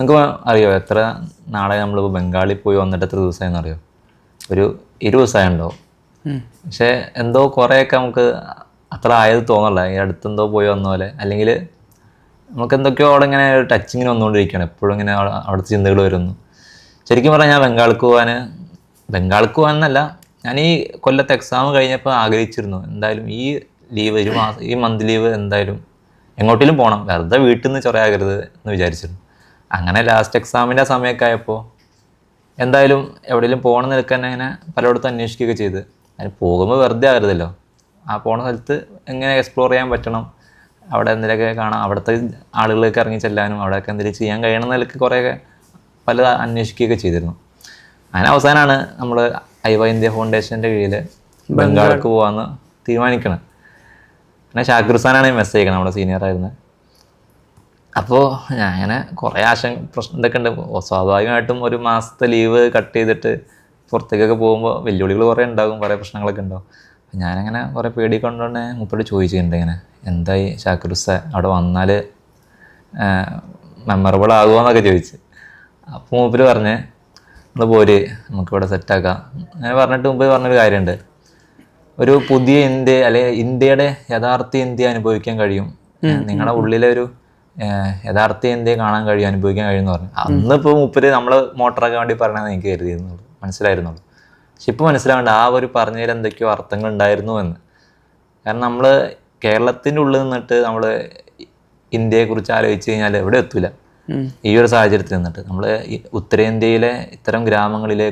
നിങ്ങൾക്ക് അറിയോ എത്ര നാളെ നമ്മളിപ്പോൾ ബംഗാളിൽ പോയി വന്നിട്ട് എത്ര ദിവസമായെന്ന് അറിയോ? ഒരു 20 ദിവസമായുണ്ടാവും. പക്ഷേ എന്തോ കുറേയൊക്കെ നമുക്ക് അത്ര ആയത് തോന്നല്ല, ഈ അടുത്തെന്തോ പോയി വന്ന പോലെ. അല്ലെങ്കിൽ നമുക്ക് എന്തൊക്കെയോ അവിടെ ഇങ്ങനെ ടച്ചിങ്ങിന് വന്നുകൊണ്ടിരിക്കുകയാണ്, എപ്പോഴും ഇങ്ങനെ അവിടുത്തെ ചിന്തകൾ വരുന്നു. ശരിക്കും പറഞ്ഞാൽ ഞാൻ ബംഗാൾക്ക് പോകാനല്ല, ഞാൻ ഈ കൊല്ലത്തെ എക്സാം കഴിഞ്ഞപ്പോൾ ആഗ്രഹിച്ചിരുന്നു എന്തായാലും ഈ ലീവ്, ഈ മന്ത് ലീവ് എന്തായാലും എങ്ങോട്ടേലും പോകണം, വെറുതെ വീട്ടിൽ നിന്ന് ചൊറയാകരുത് എന്ന് വിചാരിച്ചിരുന്നു. അങ്ങനെ ലാസ്റ്റ് എക്സാമിൻ്റെ സമയമൊക്കെ ആയപ്പോൾ എന്തായാലും എവിടെയെങ്കിലും പോകണം നിൽക്കാൻ തന്നെ ഇങ്ങനെ പലയിടത്തും അന്വേഷിക്കുകയൊക്കെ ചെയ്ത്. അതിന് പോകുമ്പോൾ വെറുതെ ആകരുതല്ലോ, ആ പോണ സ്ഥലത്ത് എങ്ങനെ എക്സ്പ്ലോർ ചെയ്യാൻ പറ്റണം, അവിടെ എന്തെങ്കിലുമൊക്കെ കാണാം, അവിടുത്തെ ആളുകളൊക്കെ ഇറങ്ങി ചെല്ലാനും അവിടെയൊക്കെ എന്തെങ്കിലും ചെയ്യാൻ കഴിയണം എന്നതിലൊക്കെ കുറേയൊക്കെ പല അന്വേഷിക്കുകയൊക്കെ ചെയ്തിരുന്നു. അങ്ങനെ അവസാനമാണ് നമ്മൾ ഐവ ഇന്ത്യ ഫൗണ്ടേഷൻ്റെ കീഴിൽ ബംഗാൾക്ക് പോകാമെന്ന് തീരുമാനിക്കണം. പിന്നെ ഷാക്കിർ ഖാനാണ് മെസ്സേജ് അയക്കണം, നമ്മുടെ സീനിയറായിരുന്നത്. അപ്പോൾ ഞാൻ അങ്ങനെ കുറേ പ്രശ്നം ഇതൊക്കെ ഉണ്ട്. സ്വാഭാവികമായിട്ടും ഒരു മാസത്തെ ലീവ് കട്ട് ചെയ്തിട്ട് പുറത്തേക്കൊക്കെ പോകുമ്പോൾ വെല്ലുവിളികൾ കുറേ ഉണ്ടാകും, കുറേ പ്രശ്നങ്ങളൊക്കെ ഉണ്ടാവും. ഞാനങ്ങനെ കുറേ പേടി കൊണ്ടുതന്നെ മൂപ്പരോട് ചോദിച്ചിട്ടുണ്ട്, ഇങ്ങനെ എന്തായി ഷാക്കിർ ഖാൻ അവിടെ വന്നാൽ മെമ്മറബിൾ ആകുമോ എന്നൊക്കെ ചോദിച്ച്. അപ്പോൾ മൂപ്പര് പറഞ്ഞ് നമ്മൾ പോര്, നമുക്കിവിടെ സെറ്റാക്കാം അങ്ങനെ പറഞ്ഞിട്ട് മുമ്പ് പറഞ്ഞൊരു കാര്യമുണ്ട്, ഒരു പുതിയ ഇന്ത്യ അല്ലെങ്കിൽ ഇന്ത്യയുടെ യഥാർത്ഥ ഇന്ത്യ അനുഭവിക്കാൻ കഴിയും, നിങ്ങളുടെ ഉള്ളിലെ ഒരു യഥാർത്ഥ ഇന്ത്യയെ കാണാൻ കഴിയും, അനുഭവിക്കാൻ കഴിയും എന്ന് പറഞ്ഞു. അന്നിപ്പോൾ മൂപ്പര് നമ്മൾ മോട്ടറാക്കാൻ വേണ്ടി പറയണമെന്ന് എനിക്ക് കരുതിയിരുന്നുള്ളൂ, മനസ്സിലായിരുന്നുള്ളൂ. പക്ഷെ ഇപ്പോൾ മനസ്സിലാവേണ്ട ആ ഒരു പറഞ്ഞതിൽ എന്തൊക്കെയോ അർത്ഥങ്ങൾ ഉണ്ടായിരുന്നു എന്ന്. കാരണം നമ്മൾ കേരളത്തിൻ്റെ ഉള്ളിൽ നിന്നിട്ട് നമ്മൾ ഇന്ത്യയെക്കുറിച്ച് ആലോചിച്ച് കഴിഞ്ഞാൽ എവിടെ എത്തൂല. ഈ ഒരു സാഹചര്യത്തിൽ നിന്നിട്ട് നമ്മൾ ഉത്തരേന്ത്യയിലെ ഇത്തരം ഗ്രാമങ്ങളിലെ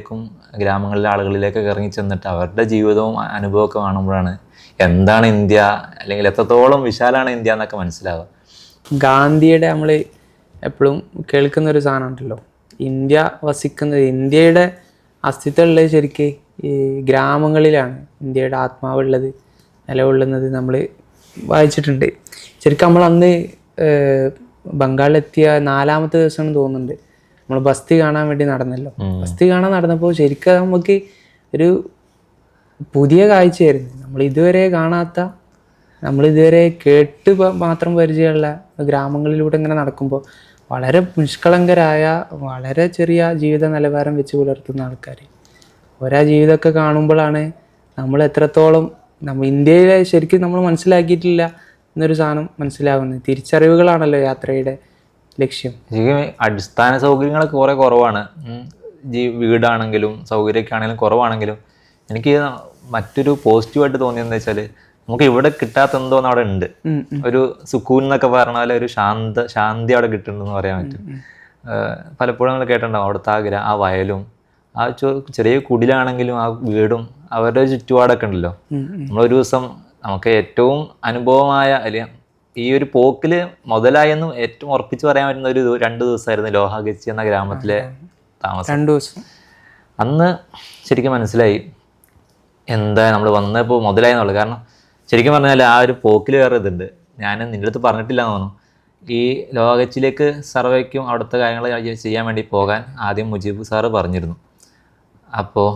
ആളുകളിലേക്കൊക്കെ ഇറങ്ങി ചെന്നിട്ട് അവരുടെ ജീവിതവും അനുഭവമൊക്കെ കാണുമ്പോഴാണ് എന്താണ് ഇന്ത്യ, അല്ലെങ്കിൽ എത്രത്തോളം വിശാലമാണ് ഇന്ത്യ എന്നൊക്കെ മനസ്സിലാവുക. ഗാന്ധിയുടെ നമ്മൾ എപ്പോഴും കേൾക്കുന്നൊരു സാധനം ഉണ്ടല്ലോ, ഇന്ത്യയുടെ അസ്തിത്വമുള്ളത് ശരിക്ക് ഈ ഗ്രാമങ്ങളിലാണ് ഇന്ത്യയുടെ ആത്മാവുള്ളത്, നിലകൊള്ളുന്നത് നമ്മൾ വായിച്ചിട്ടുണ്ട്. ശരിക്കും നമ്മൾ അന്ന് ബംഗാളിലെത്തിയ 4ാമത്തെ ദിവസമാണ് തോന്നുന്നുണ്ട്, നമ്മൾ ബസ്തി കാണാൻ വേണ്ടി നടന്നല്ലോ. ബസ്തി കാണാൻ നടന്നപ്പോൾ ശരിക്കും നമുക്ക് ഒരു പുതിയ കാഴ്ചയായിരുന്നു. നമ്മൾ ഇതുവരെ കാണാത്ത, നമ്മളിതുവരെ കേട്ട് മാത്രം പരിചയമുള്ള ഗ്രാമങ്ങളിലൂടെ ഇങ്ങനെ നടക്കുമ്പോൾ വളരെ നിഷ്കളങ്കരായ, വളരെ ചെറിയ ജീവിത നിലവാരം വെച്ച് പുലർത്തുന്ന ആൾക്കാർ, ഓരോ ജീവിതമൊക്കെ കാണുമ്പോഴാണ് നമ്മൾ എത്രത്തോളം ഇന്ത്യയിലെ ശരിക്കും നമ്മൾ മനസ്സിലാക്കിയിട്ടില്ല എന്നൊരു സാധനം മനസ്സിലാവുന്നത്. തിരിച്ചറിവുകളാണല്ലോ യാത്രയുടെ ലക്ഷ്യം. ശരിക്കും അടിസ്ഥാന സൗകര്യങ്ങളൊക്കെ കുറേ കുറവാണ്, വീടാണെങ്കിലും സൗകര്യമൊക്കെ ആണെങ്കിലും കുറവാണെങ്കിലും എനിക്ക് മറ്റൊരു പോസിറ്റീവായിട്ട് തോന്നിയെന്ന് വെച്ചാൽ നമുക്ക് ഇവിടെ കിട്ടാത്ത എന്തോന്ന് അവിടെ ഉണ്ട്. ഒരു സുക്കൂൻ എന്നൊക്കെ പറഞ്ഞാൽ ഒരു ശാന്തി അവിടെ കിട്ടുന്നുണ്ടെന്ന് പറയാൻ പറ്റും. പലപ്പോഴും നമ്മൾ കേട്ടിട്ടുണ്ടാവും അവിടുത്തെ ആ വയലും ആ ചെറിയ കുടിലാണെങ്കിലും ആ വീടും അവരുടെ ചുറ്റുപാടൊക്കെ ഉണ്ടല്ലോ. നമ്മളൊരു ദിവസം നമുക്ക് ഏറ്റവും അനുഭവമായ അല്ലെങ്കിൽ ഈ ഒരു പോക്കിൽ മുതലായെന്ന് ഏറ്റവും ഉറപ്പിച്ച് പറയാൻ പറ്റുന്ന ഒരു 2 ദിവസമായിരുന്നു ലോഹാഗച്ചി എന്ന ഗ്രാമത്തിലെ താമസം. 2 ദിവസം അന്ന് ശരിക്കും മനസ്സിലായി എന്താ നമ്മൾ വന്നപ്പോൾ മുതലായി എന്നുള്ളത്. കാരണം ശരിക്കും പറഞ്ഞാൽ ആ ഒരു പോക്കിൽ വേറെ ഇതുണ്ട്, ഞാൻ നിൻ്റെ അടുത്ത് പറഞ്ഞിട്ടില്ല എന്ന് തോന്നുന്നു. ഈ ലോഹാഗച്ചിലേക്ക് സർവേക്കും അവിടുത്തെ കാര്യങ്ങൾ ചെയ്യാൻ വേണ്ടി പോകാൻ ആദ്യം മുജീബ് സാറ് പറഞ്ഞിരുന്നു. അപ്പോൾ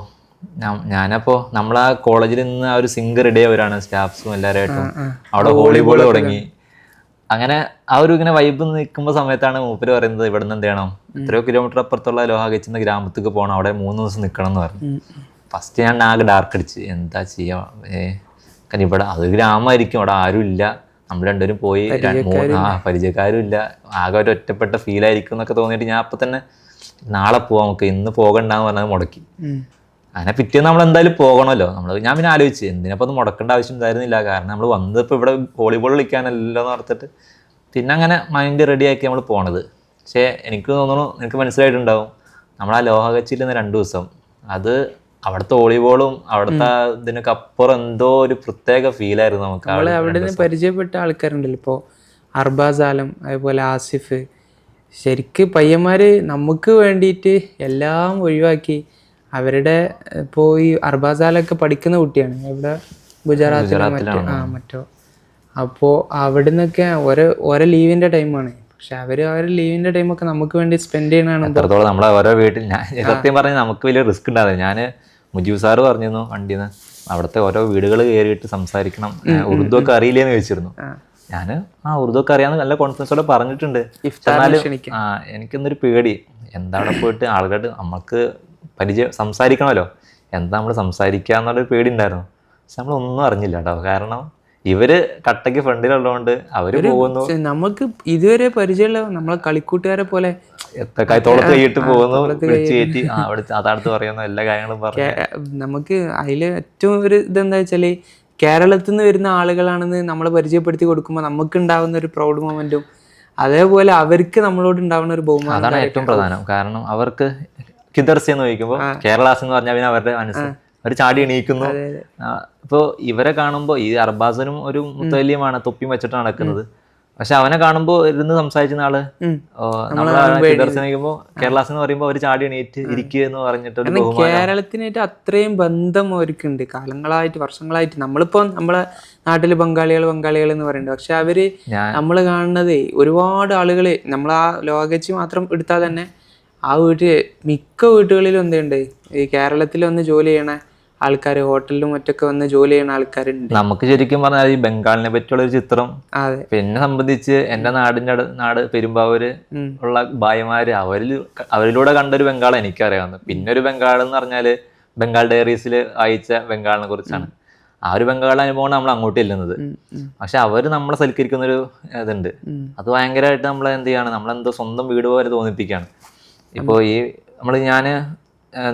ഞാനപ്പോൾ നമ്മളാ കോളേജിൽ നിന്ന് ആ ഒരു സിങ്ക് റെഡി ആവരാണ് സ്റ്റാഫ്സും എല്ലാവരുമായിട്ടും. അവിടെ വോളിബോൾ തുടങ്ങി. അങ്ങനെ ആ ഒരു ഇങ്ങനെ വൈബ് നിൽക്കുമ്പോൾ സമയത്താണ് മൂപ്പര് പറയുന്നത് ഇവിടെ നിന്ന് എന്ത് ചെയ്യണം, എത്രയോ കിലോമീറ്റർ അപ്പുറത്തുള്ള ലോഹാഗച്ചി എന്ന ഗ്രാമത്തേക്ക് പോകണം, അവിടെ 3 ദിവസം നിൽക്കണം എന്ന് പറഞ്ഞു. ഫസ്റ്റ് ഞാൻ ആകെ ഡാർക്ക് അടിച്ച് എന്താ ചെയ്യുക, കാരണം ഇവിടെ അത് ഗ്രാമമായിരിക്കും, അവിടെ ആരും ഇല്ല, നമ്മൾ രണ്ടുപേരും പോയി പരിചയക്കാരും ഇല്ല, ആകെ ഒരു ഒറ്റപ്പെട്ട ഫീലായിരിക്കും എന്നൊക്കെ തോന്നിയിട്ട് ഞാൻ അപ്പം തന്നെ നാളെ പോവാം, നമുക്ക് ഇന്ന് പോകണ്ടെന്ന് പറഞ്ഞത് മുടക്കി. അങ്ങനെ പിറ്റേന്ന് നമ്മൾ എന്തായാലും പോകണമല്ലോ. ഞാൻ പിന്നെ ആലോചിച്ച് എന്തിനപ്പോൾ അത് മുടക്കേണ്ട ആവശ്യം ഉണ്ടായിരുന്നില്ല, കാരണം നമ്മൾ വന്നപ്പോൾ ഇവിടെ വോളിബോൾ കളിക്കാനല്ലോ എന്ന് ഓർത്തിട്ട് പിന്നെ അങ്ങനെ മൈൻഡ് റെഡിയാക്കി നമ്മൾ പോണത്. പക്ഷേ എനിക്ക് തോന്നുന്നു എനിക്ക് മനസ്സിലായിട്ടുണ്ടാവും, നമ്മൾ ആ ലോഹാഗച്ചിയിൽ നിന്ന് 2 ദിവസം അത് അവിടുത്തെ വോളിബോളും അവിടുത്തെ ഇതിനൊക്കെ അപ്പുറം എന്തോ ഒരു പ്രത്യേക ഫീലായിരുന്നു നമുക്ക്. അവിടെ നിന്ന് പരിചയപ്പെട്ട ആൾക്കാരുണ്ടല്ലോ, ഇപ്പോൾ അർബാസ് ആലം, അതുപോലെ ആസിഫ്, ശരിക്ക് പയ്യന്മാർ നമുക്ക് വേണ്ടിയിട്ട് എല്ലാം ഒഴിവാക്കി അവരുടെ ഇപ്പോൾ ഈ അർബാസ് ആലൊക്കെ പഠിക്കുന്ന കുട്ടിയാണ് ഇവിടെ ഗുജറാത്തിലോ മറ്റോ. അപ്പോൾ അവിടെ നിന്നൊക്കെ ഓരോ ലീവിൻ്റെ ടൈമാണ്, പക്ഷെ അവരുടെ ലീവിൻ്റെ ടൈമൊക്കെ നമുക്ക് വേണ്ടി സ്പെൻഡ് ചെയ്യണതാണ്. അത്രത്തോളം നമ്മളെ ഓരോ വീട്ടിൽ സത്യം പറഞ്ഞാൽ നമുക്ക് വലിയ റിസ്ക് ഉണ്ടാവില്ല. ഞാൻ മുജീബ് സാറ് പറഞ്ഞിരുന്നു വണ്ടിയിൽ നിന്ന് അവിടുത്തെ ഓരോ വീടുകൾ കയറിയിട്ട് സംസാരിക്കണം, ഉറുദു ഒക്കെ അറിയില്ലേന്ന് ചോദിച്ചിരുന്നു. ഞാൻ ഉറുദു ഒക്കെ അറിയാമെന്ന് നല്ല കോൺഫിഡൻസോടെ പറഞ്ഞിട്ടുണ്ട്. ഇഫ്താറിന് എന്നാലും എനിക്കെന്നൊരു പേടി, എന്താ അവിടെ പോയിട്ട് ആളുകളുടെ നമുക്ക് സംസാരിക്കണമല്ലോ, എന്താ നമ്മൾ സംസാരിക്കുക എന്നുള്ളൊരു പേടി ഉണ്ടായിരുന്നു. പക്ഷെ നമ്മളൊന്നും അറിഞ്ഞില്ല കേട്ടോ. കാരണം ഇവര് കട്ടയ്ക്ക് ഫ്രണ്ടിലുള്ളതുകൊണ്ട് അവര് പോകുന്നു, നമുക്ക് ഇതുവരെ പരിചയമുള്ള നമ്മളെ കളിക്കൂട്ടുകാരെ പോലെ തോളത്ത് കൈയിട്ട് പോകുന്നു, വിളിച്ചു കയറ്റി അവിടെ അതാടുത്ത് പറയുന്നു, എല്ലാ കാര്യങ്ങളും പറഞ്ഞു. നമുക്ക് അതിൽ ഏറ്റവും ഒരു ഇതെന്താ വെച്ചാല് കേരളത്തിൽ നിന്ന് വരുന്ന ആളുകളാണെന്ന് നമ്മളെ പരിചയപ്പെടുത്തി കൊടുക്കുമ്പോൾ നമുക്ക് ഉണ്ടാവുന്ന ഒരു പ്രൗഡ് മൊമെന്റും അതേപോലെ അവർക്ക് നമ്മളോട് ഉണ്ടാവുന്ന ഒരു ബഹുമാനം, അതാണ് ഏറ്റവും പ്രധാനം. കാരണം അവർക്ക് കിദർസി എന്ന് ചോദിക്കുമ്പോൾ കേരളാസ് എന്ന് പറഞ്ഞാൽ പിന്നെ അവരുടെ മനസ്സ് അവർ ചാടി എണീക്കുന്നു. ഇപ്പോൾ ഇവരെ കാണുമ്പോൾ ഈ അർബാസനും ഒരു മുത്തല്യമാണ് തൊപ്പിയും വെച്ചിട്ട് നടക്കുന്നത്. പക്ഷെ അവനെ കാണുമ്പോൾ ഇരുന്ന് സംസാരിക്കുന്ന ആള് ദർശനിക്കുമ്പോൾ കേരളാസ് എന്ന് പറയുമ്പോൾ അവർ ചാടി എണീറ്റ് ഇരിക്കുക എന്ന് പറഞ്ഞിട്ട് കേരളത്തിനായിട്ട് അത്രയും ബന്ധം അവർക്കുണ്ട് കാലങ്ങളായിട്ട്, വർഷങ്ങളായിട്ട്. നമ്മളിപ്പോ നമ്മളെ നാട്ടില് ബംഗാളികൾ എന്ന് പറയുന്നുണ്ട്. പക്ഷെ അവര് നമ്മൾ കാണുന്നത് ഒരുപാട് ആളുകള് നമ്മൾ ആ ലോകച്ച് മാത്രം എടുത്താൽ തന്നെ ആ മിക്ക വീട്ടുകളിലും എന്തുണ്ട്, ഈ കേരളത്തിൽ വന്ന് ജോലി ചെയ്യണ ആൾക്കാർ, ഹോട്ടലിലും മറ്റൊക്കെ വന്ന് ജോലി ചെയ്യുന്ന ആൾക്കാരുണ്ട്. നമുക്ക് ശരിക്കും പറഞ്ഞാൽ ഈ ബംഗാളിനെ പറ്റിയുള്ള ഒരു ചിത്രം, പിന്നെ സംബന്ധിച്ച് എന്റെ നാട് പെരുമ്പാവൂര് ഉള്ള ഭായിമാര് അവരിലൂടെ കണ്ടൊരു ബംഗാൾ എനിക്കറിയാവുന്നത്. പിന്നെ ഒരു ബംഗാൾ എന്ന് പറഞ്ഞാല് ബംഗാൾ ഡയറീസിൽ വായിച്ച ബംഗാളിനെ കുറിച്ചാണ്. ആ ഒരു ബംഗാൾ അനുഭവമാണ് നമ്മൾ അങ്ങോട്ട് ചെല്ലുന്നത്. പക്ഷെ അവര് നമ്മളെ സൽക്കരിക്കുന്നൊരു ഇതുണ്ട്, അത് ഭയങ്കരമായിട്ട് നമ്മളെ എന്ത് ചെയ്യാണ്, നമ്മളെന്തോ സ്വന്തം വീട് പോലെ തോന്നിപ്പിക്കുകയാണ്. ഇപ്പോൾ ഈ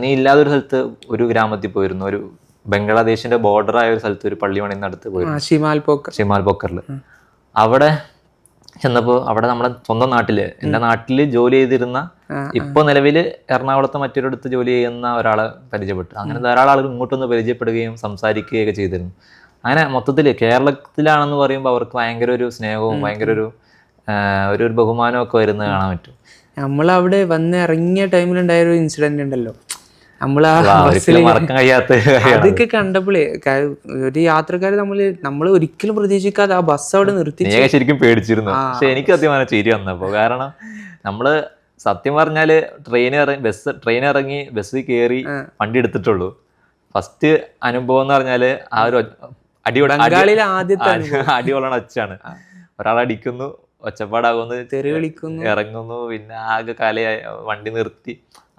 നീ ഇല്ലാതൊരു സ്ഥലത്ത് ഒരു ഗ്രാമത്തിൽ പോയിരുന്നു, ഒരു ബംഗ്ലാദേശിന്റെ ബോർഡറായ ഒരു സ്ഥലത്ത് ഒരു പള്ളിമണിന്ന് അടുത്ത് പോയിരുന്നു, ഷിമാൽ പോക്കറിൽ. അവിടെ ചെന്നപ്പോൾ അവിടെ നമ്മുടെ സ്വന്തം നാട്ടില്, എൻ്റെ നാട്ടില് ജോലി ചെയ്തിരുന്ന, ഇപ്പൊ നിലവില് എറണാകുളത്ത് മറ്റൊരിടത്ത് ജോലി ചെയ്യുന്ന ഒരാളെ പരിചയപ്പെട്ടു. അങ്ങനെ ധാരാളം ആളുകൾ ഇങ്ങോട്ടൊന്ന് പരിചയപ്പെടുകയും സംസാരിക്കുകയൊക്കെ ചെയ്തിരുന്നു. അങ്ങനെ മൊത്തത്തില് കേരളത്തിലാണെന്ന് പറയുമ്പോൾ അവർക്ക് ഭയങ്കര ഒരു സ്നേഹവും ഭയങ്കര ഒരു ബഹുമാനവും ഒക്കെ വരുന്നത് കാണാൻ പറ്റും. നമ്മളവിടെ വന്ന് ഇറങ്ങിയ ടൈമിലുണ്ടായ ഒരു ഇൻസിഡന്റ് ഉണ്ടല്ലോ, അതൊക്കെ കണ്ടപ്പോഴേ ഒരു യാത്രക്കാര് നമ്മൾ ഒരിക്കലും പ്രതീക്ഷിക്കാതെ ആ ബസ് അവിടെ നിർത്തി. ശരിക്കും പേടിച്ചിരുന്നു. പക്ഷെ എനിക്ക് സത്യം ചിരി വന്നപ്പോ, കാരണം നമ്മള് സത്യം പറഞ്ഞാല് ട്രെയിൻ ഇറങ്ങി ബസ്സിൽ കയറി വണ്ടി എടുത്തിട്ടുള്ളൂ. ഫസ്റ്റ് അനുഭവം എന്ന് പറഞ്ഞാല് ആ ഒരു അടികൊള്ളണ ഒച്ചാണ്. ഒരാളടിക്കുന്നു, ഒച്ചപ്പാടാകുന്നു, ഇറങ്ങുന്നു, പിന്നെ ആകെ വണ്ടി നിർത്തി.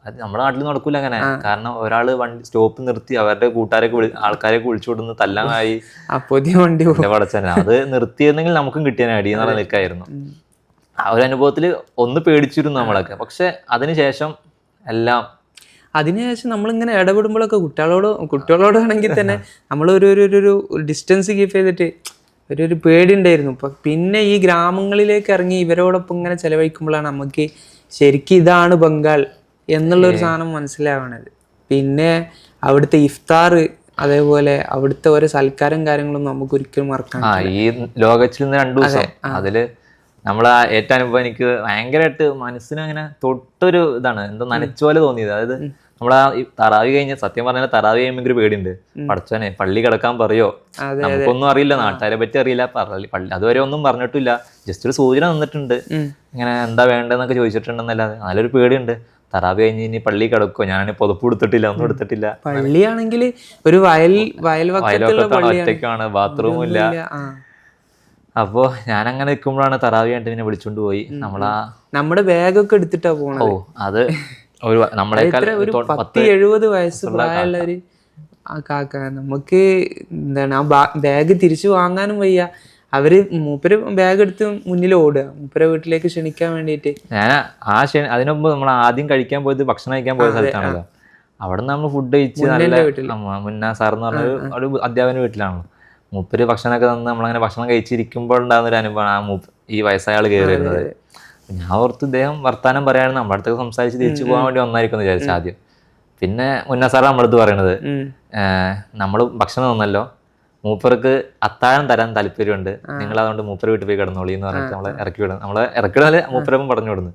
അത് നമ്മുടെ നാട്ടിൽ നടക്കൂല അങ്ങനെ. കാരണം ഒരാള് വണ്ടി സ്റ്റോപ്പ് നിർത്തി അവരുടെ ആൾക്കാരെയൊക്കെ വിളിച്ചു കൊടുന്ന് തല്ലാനായി പടച്ചനെ. അത് നിർത്തിയിരുന്നെങ്കിൽ നമുക്കും കിട്ടിയ അടി എന്ന് പറഞ്ഞ നിൽക്കായിരുന്നു. ആ ഒരു അനുഭവത്തില് ഒന്ന് പേടിച്ചിരുന്നു നമ്മളൊക്കെ. പക്ഷെ അതിനുശേഷം എല്ലാം അതിനുശേഷം നമ്മളിങ്ങനെ ഇടപെടുമ്പോഴൊക്കെ കുട്ടികളോടാണെങ്കിൽ തന്നെ നമ്മൾ ഒരു ഡിസ്റ്റൻസ് കീപ്പ് ചെയ്തിട്ട് ഒരു പേടി ഉണ്ടായിരുന്നു. പിന്നെ ഈ ഗ്രാമങ്ങളിലേക്ക് ഇറങ്ങി ഇവരോടൊപ്പം ഇങ്ങനെ ചെലവഴിക്കുമ്പോഴാണ് നമുക്ക് ശരിക്കും ഇതാണ് ബംഗാൾ എന്നുള്ളൊരു സാധനം മനസ്സിലാവണത്. പിന്നെ അവിടുത്തെ ഇഫ്താർ, അതേപോലെ അവിടുത്തെ ഓരോ സൽക്കാരം കാര്യങ്ങളും നമുക്ക് ഒരിക്കലും മറക്കാൻ. ഈ ലോകത്തിൽ നിന്ന് 2 ദിവസം അതില് നമ്മളെ ഏറ്റവും അനുഭവം എനിക്ക് ഭയങ്കരമായിട്ട് മനസ്സിന് അങ്ങനെ തൊട്ടൊരു ഇതാണ്, എന്തോ നനച്ച പോലെ തോന്നിയത്. അതായത് നമ്മളാ തറാവി കഴിഞ്ഞ, സത്യം പറഞ്ഞാൽ തറാവി കഴിയുമ്പോൾ ഒരു പേടിയുണ്ട്, പടച്ചോനെ പള്ളി കിടക്കാൻ പറയോ, നമുക്കൊന്നും അറിയില്ല, നാട്ടുകാരെ പറ്റി അറിയില്ല, പള്ളി അതുവരെ ഒന്നും പറഞ്ഞിട്ടില്ല, ജസ്റ്റ് ഒരു സൂചന തന്നിട്ടുണ്ട്, ഇങ്ങനെ എന്താ വേണ്ടതെന്നൊക്കെ ചോദിച്ചിട്ടുണ്ടെന്നല്ലാതെ നല്ലൊരു പേടിയുണ്ട്. തറാവി കഴിഞ്ഞ് ഇനി പള്ളി കിടക്കോ, ഞാനാണെങ്കിൽ പുതപ്പ് കൊടുത്തിട്ടില്ല, ഒന്നും എടുത്തിട്ടില്ല. പള്ളിയാണെങ്കിൽ ഒരു ഒറ്റയ്ക്കാണ്, ബാത്റൂമും ഇല്ല. അപ്പോ ഞാനങ്ങനെ നിൽക്കുമ്പോഴാണ് തറാവി ആയിട്ട് പിന്നെ വിളിച്ചോണ്ട് പോയി. നമ്മുടെ ബാഗൊക്കെ എടുത്തിട്ടാ പോണത്. അത് ഒരു നമ്മളെക്കാൾ 70 വയസ്സ് പ്രായമുള്ളവര് ആ കാക്ക, നമുക്ക് എന്താണ് ആ ബാഗ് തിരിച്ചു വാങ്ങാനും വയ്യ. മൂപ്പര് ബാഗ് എടുത്ത് മുന്നിൽ ഓടുക, മൂപ്പരെ വീട്ടിലേക്ക് ക്ഷണിക്കാൻ വേണ്ടിയിട്ട്. ഞാൻ അതിനുമുമ്പ് നമ്മൾ ആദ്യം കഴിക്കാൻ പോയത് ഭക്ഷണം കഴിക്കാൻ പോയ സ്ഥലത്താണല്ലോ. അവിടെ നിന്ന് നമ്മൾ ഫുഡ് കഴിച്ച് നല്ല മുന്ന സാർ എന്ന് പറഞ്ഞ ഒരു അധ്യാപന വീട്ടിലാണല്ലോ. മൂപ്പര് ഭക്ഷണമൊക്കെ തന്ന് നമ്മളങ്ങനെ ഭക്ഷണം കഴിച്ചിരിക്കുമ്പോൾ ഉണ്ടാകുന്ന ഒരു അനുഭവമാണ് ഈ വയസ്സായ ആൾ കയറി വരുന്നത്. ഞാൻ ഓർത്ത് ഇദ്ദേഹം വർത്താനം പറയാനും നമ്മുടെ അടുത്തൊക്കെ സംസാരിച്ച് തിരിച്ചു പോകാൻ വേണ്ടി വന്നായിരിക്കും എന്ന് വിചാരിച്ചു ആദ്യം. പിന്നെ മുന്ന സാറാണ് നമ്മുടെ അടുത്ത് പറയണത്, നമ്മൾ ഭക്ഷണം തന്നല്ലോ, മൂപ്പർക്ക് അത്താഴം തരാൻ താല്പര്യമുണ്ട്, നിങ്ങൾ അതുകൊണ്ട് മൂപ്പര വീട്ടിൽ പോയി കിടന്നോളി എന്ന് പറഞ്ഞിട്ട് നമ്മളെ ഇറക്കി വിടുന്നത് മൂപ്പരപ്പം പറഞ്ഞു വിടുന്നു.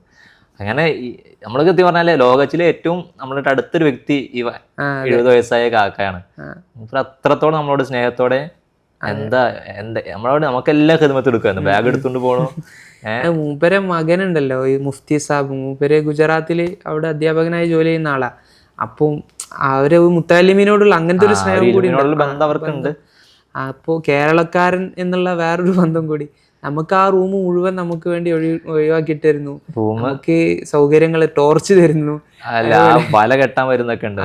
അങ്ങനെ നമ്മൾ സത്യം പറഞ്ഞാല് ലോകത്തിലെ ഏറ്റവും നമ്മളുടെ അടുത്തൊരു വ്യക്തി ഈ 70 വയസ്സായ കാക്കയാണ്. മൂപ്പർ അത്രത്തോളം നമ്മളോട് സ്നേഹത്തോടെ നമ്മളോട് നമുക്കെല്ലാം ഖിദ്മത്ത് എടുക്കുമായിരുന്നു. ബാഗ് എടുത്തുകൊണ്ട് പോകണു. മൂപ്പരെ മകനുണ്ടല്ലോ ഈ മുഫ്തി സാബ്, മൂപ്പര് ഗുജറാത്തില് അവിടെ അധ്യാപകനായി ജോലി ചെയ്യുന്ന ആളാ. അപ്പം അവര് മുത്താലിമിനോടുള്ള അങ്ങനത്തെ ഒരു സ്നേഹം കൂടി ബന്ധം അവർക്കുണ്ട്. അപ്പോൾ കേരളക്കാരൻ എന്നുള്ള വേറൊരു ബന്ധം കൂടി നമുക്ക് ആ റൂം മുഴുവൻ നമുക്ക് വേണ്ടി ഒഴിവാക്കിയിട്ട് തരുന്നു. നമുക്ക് സൗകര്യങ്ങൾ ടോർച്ച് തരുന്നു. അല്ല, ആ വല കെട്ടാൻ വരുന്നൊക്കെ ഉണ്ട്,